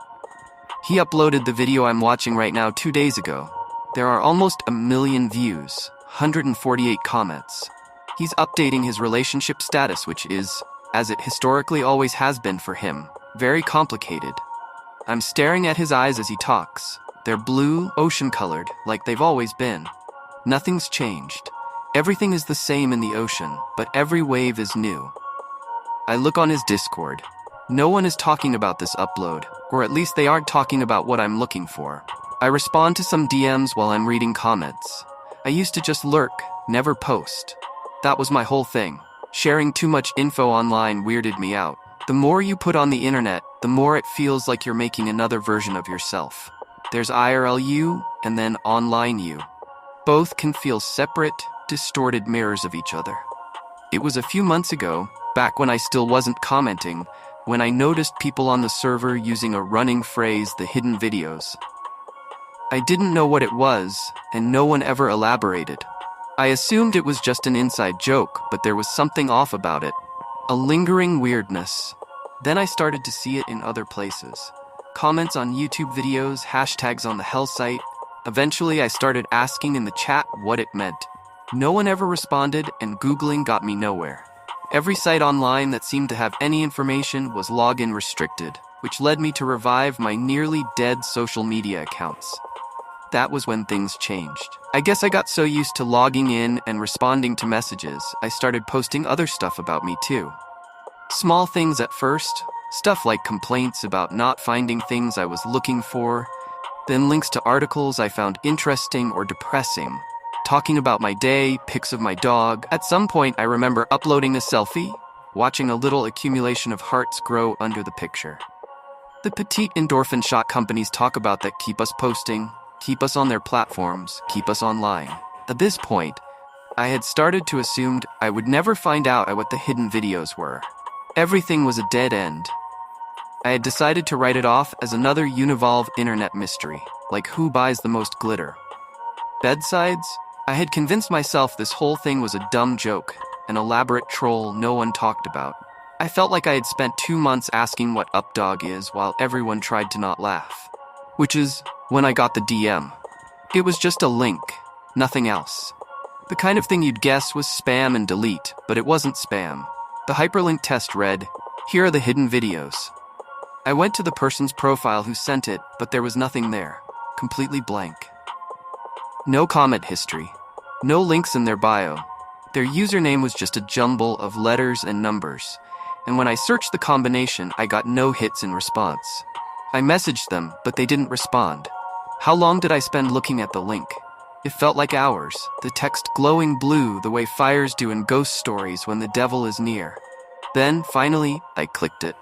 He uploaded the video I'm watching right now 2 days ago. There are almost 1 million views, 148 comments. He's updating his relationship status, which is, as it historically always has been for him, very complicated. I'm staring at his eyes as he talks. They're blue, ocean-colored, like they've always been. Nothing's changed. Everything is the same in the ocean, but every wave is new. I look on his Discord. No one is talking about this upload, or at least they aren't talking about what I'm looking for. I respond to some DMs while I'm reading comments. I used to just lurk, never post. That was my whole thing. Sharing too much info online weirded me out. The more you put on the internet, the more it feels like you're making another version of yourself. There's IRL you, and then online you. Both can feel separate, distorted mirrors of each other. It was a few months ago, back when I still wasn't commenting, when I noticed people on the server using a running phrase, the hidden videos. I didn't know what it was, and no one ever elaborated. I assumed it was just an inside joke, but there was something off about it. A lingering weirdness. Then I started to see it in other places. Comments on YouTube videos, hashtags on the hell site. Eventually I started asking in the chat what it meant. No one ever responded, and Googling got me nowhere. Every site online that seemed to have any information was login restricted, which led me to revive my nearly dead social media accounts. That was when things changed. I guess I got so used to logging in and responding to messages, I started posting other stuff about me too. Small things at first, stuff like complaints about not finding things I was looking for, then links to articles I found interesting or depressing, talking about my day, pics of my dog. At some point, I remember uploading a selfie, watching a little accumulation of hearts grow under the picture. The petite endorphin shot companies talk about that keep us posting, keep us on their platforms, keep us online. At this point, I had started to assume I would never find out what the hidden videos were. Everything was a dead end. I had decided to write it off as another Univolve internet mystery, like who buys the most glitter. Bedsides? I had convinced myself this whole thing was a dumb joke, an elaborate troll no one talked about. I felt like I had spent 2 months asking what updog is while everyone tried to not laugh. Which is when I got the DM. It was just a link, nothing else. The kind of thing you'd guess was spam and delete, but it wasn't spam. The hyperlink test read, "Here are the hidden videos." I went to the person's profile who sent it, but there was nothing there. Completely blank. No comment history. No links in their bio. Their username was just a jumble of letters and numbers. And when I searched the combination, I got no hits in response. I messaged them, but they didn't respond. How long did I spend looking at the link? It felt like hours, the text glowing blue the way fires do in ghost stories when the devil is near. Then, finally, I clicked it.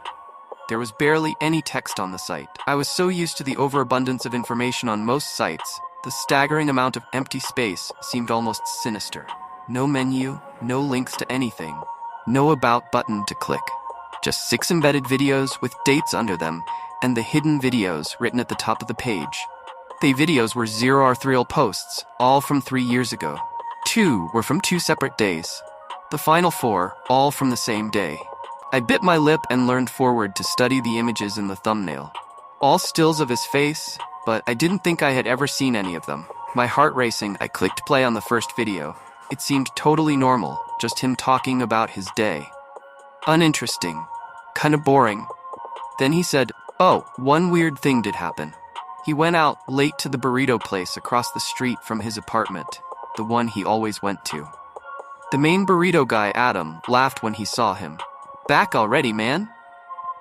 There was barely any text on the site. I was so used to the overabundance of information on most sites, the staggering amount of empty space seemed almost sinister. No menu, no links to anything, no about button to click. Just 6 embedded videos with dates under them, and the hidden videos written at the top of the page. The videos were 0 or 3 posts, all from 3 years ago. 2 were from 2 separate days. The final 4, all from the same day. I bit my lip and leaned forward to study the images in the thumbnail. All stills of his face, but I didn't think I had ever seen any of them. My heart racing, I clicked play on the first video. It seemed totally normal, just him talking about his day. Uninteresting. Kinda boring. Then he said, "Oh, one weird thing did happen." He went out late to the burrito place across the street from his apartment, the one he always went to. The main burrito guy, Adam, laughed when he saw him. "Back already, man?"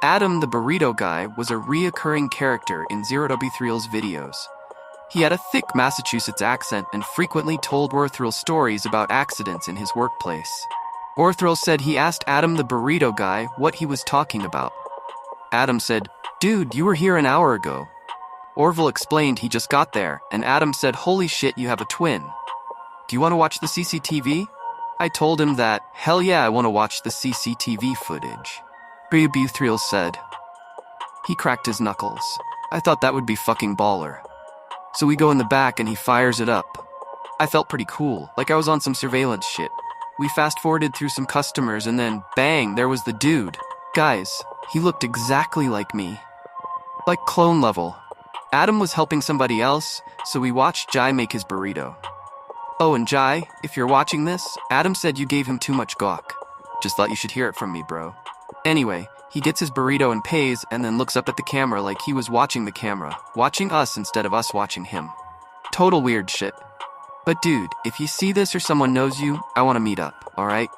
Adam, the burrito guy, was a reoccurring character in Zero-W3's videos. He had a thick Massachusetts accent and frequently told Orthril stories about accidents in his workplace. Orthril said he asked Adam, the burrito guy, what he was talking about. Adam said, "Dude, you were here an hour ago." Orville explained he just got there, and Adam said, "Holy shit, you have a twin. Do you want to watch the CCTV?" I told him that, hell yeah, I want to watch the CCTV footage. Zero-W3 said. He cracked his knuckles. I thought that would be fucking baller. So we go in the back and he fires it up. I felt pretty cool, like I was on some surveillance shit. We fast-forwarded through some customers and then, bang, there was the dude. Guys, he looked exactly like me. Like clone level. Adam was helping somebody else, so we watched Jai make his burrito. Oh, and Jai, if you're watching this, Adam said you gave him too much guac. Just thought you should hear it from me, bro. Anyway, he gets his burrito and pays and then looks up at the camera like he was watching the camera, watching us instead of us watching him. Total weird shit. But dude, if you see this or someone knows you, I want to meet up, alright?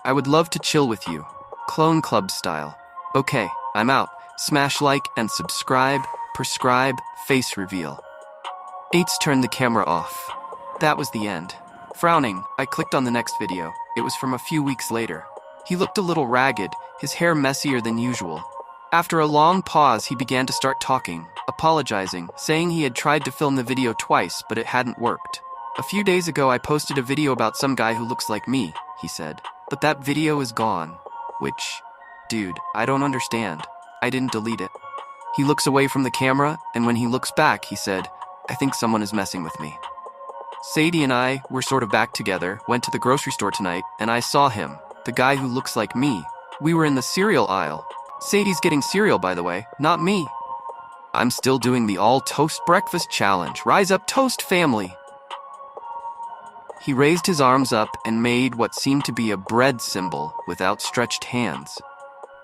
I would love to chill with you. Clone Club style. Okay, I'm out. Smash like and subscribe, prescribe, face reveal. Eights turned the camera off. That was the end. Frowning, I clicked on the next video. It was from a few weeks later. He looked a little ragged, his hair messier than usual. After a long pause, he began to start talking, apologizing, saying he had tried to film the video twice, but it hadn't worked. "A few days ago, I posted a video about some guy who looks like me," he said. "But that video is gone." Which, dude, I don't understand. I didn't delete it. He looks away from the camera, and when he looks back, he said, "I think someone is messing with me." Sadie and I were sort of back together, went to the grocery store tonight, and I saw him, the guy who looks like me. We were in the cereal aisle. Sadie's getting cereal, by the way, not me. I'm still doing the all-toast breakfast challenge. Rise up, toast family. He raised his arms up and made what seemed to be a bread symbol with outstretched hands.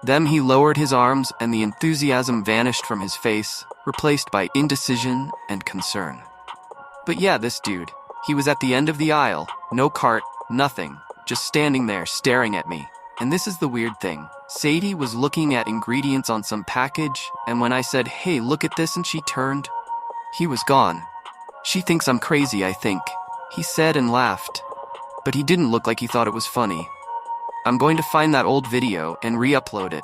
Then he lowered his arms and the enthusiasm vanished from his face, replaced by indecision and concern. But yeah, this dude. He was at the end of the aisle, no cart, nothing, just standing there staring at me. And this is the weird thing. Sadie was looking at ingredients on some package, and when I said, "Hey, look at this," and she turned, he was gone. "She thinks I'm crazy, I think," he said and laughed. But he didn't look like he thought it was funny. I'm going to find that old video and re-upload it.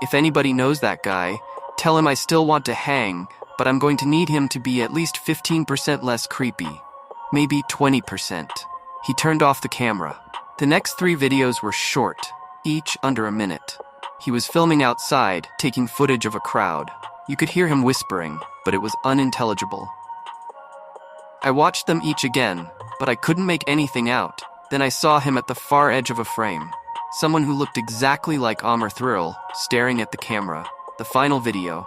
If anybody knows that guy, tell him I still want to hang, but I'm going to need him to be at least 15% less creepy. Maybe 20%. He turned off the camera. The next 3 videos were short, each under a minute. He was filming outside, taking footage of a crowd. You could hear him whispering, but it was unintelligible. I watched them each again, but I couldn't make anything out. Then I saw him at the far edge of a frame. Someone who looked exactly like Thrill, staring at the camera. The final video.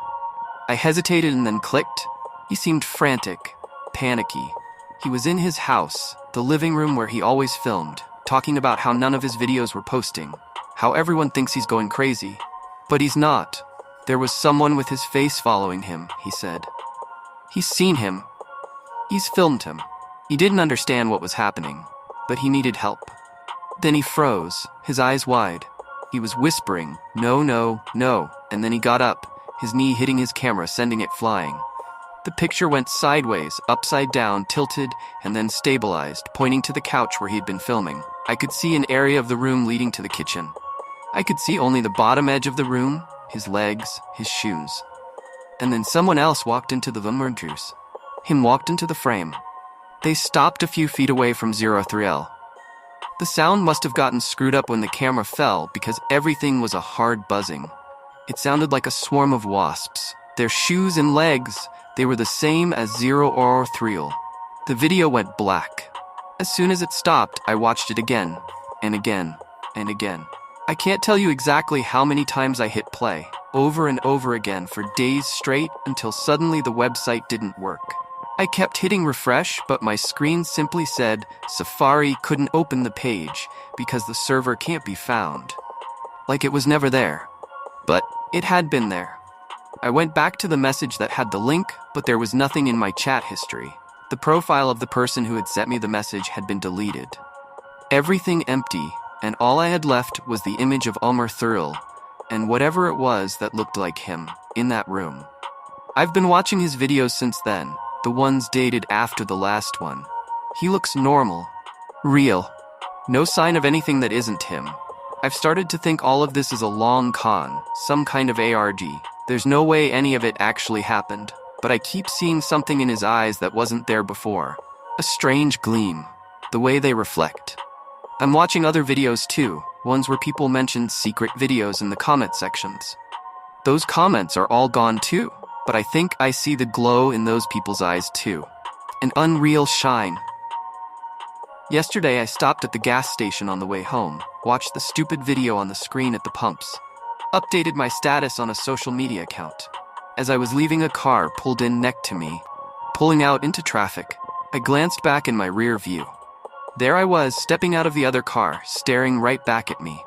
I hesitated and then clicked. He seemed frantic, panicky. He was in his house, the living room where he always filmed, talking about how none of his videos were posting, how everyone thinks he's going crazy. But he's not. There was someone with his face following him, he said. He's seen him. He's filmed him. He didn't understand what was happening, but he needed help. Then he froze, his eyes wide. He was whispering, "No, no, no," and then he got up, his knee hitting his camera, sending it flying. The picture went sideways, upside down, tilted, and then stabilized, pointing to the couch where he'd been filming. I could see an area of the room leading to the kitchen. I could see only the bottom edge of the room, his legs, his shoes. And then someone else walked into the room. Him walked into the frame. They stopped a few feet away from 03L. The sound must have gotten screwed up when the camera fell because everything was a hard buzzing. It sounded like a swarm of wasps. Their shoes and legs, they were the same as 03L. The video went black. As soon as it stopped, I watched it again, and again, and again. I can't tell you exactly how many times I hit play, over and over again for days straight until suddenly the website didn't work. I kept hitting refresh, but my screen simply said Safari couldn't open the page because the server can't be found. Like it was never there. But it had been there. I went back to the message that had the link, but there was nothing in my chat history. The profile of the person who had sent me the message had been deleted. Everything empty, and all I had left was the image of Ulmer Thurl, and whatever it was that looked like him, in that room. I've been watching his videos since then, the ones dated after the last one. He looks normal. Real. No sign of anything that isn't him. I've started to think all of this is a long con, some kind of ARG. There's no way any of it actually happened, but I keep seeing something in his eyes that wasn't there before. A strange gleam. The way they reflect. I'm watching other videos too, ones where people mentioned secret videos in the comment sections. Those comments are all gone too, but I think I see the glow in those people's eyes too. An unreal shine. Yesterday I stopped at the gas station on the way home, watched the stupid video on the screen at the pumps, updated my status on a social media account. As I was leaving, a car pulled in next to me, pulling out into traffic. I glanced back in my rear view. There I was, stepping out of the other car, staring right back at me.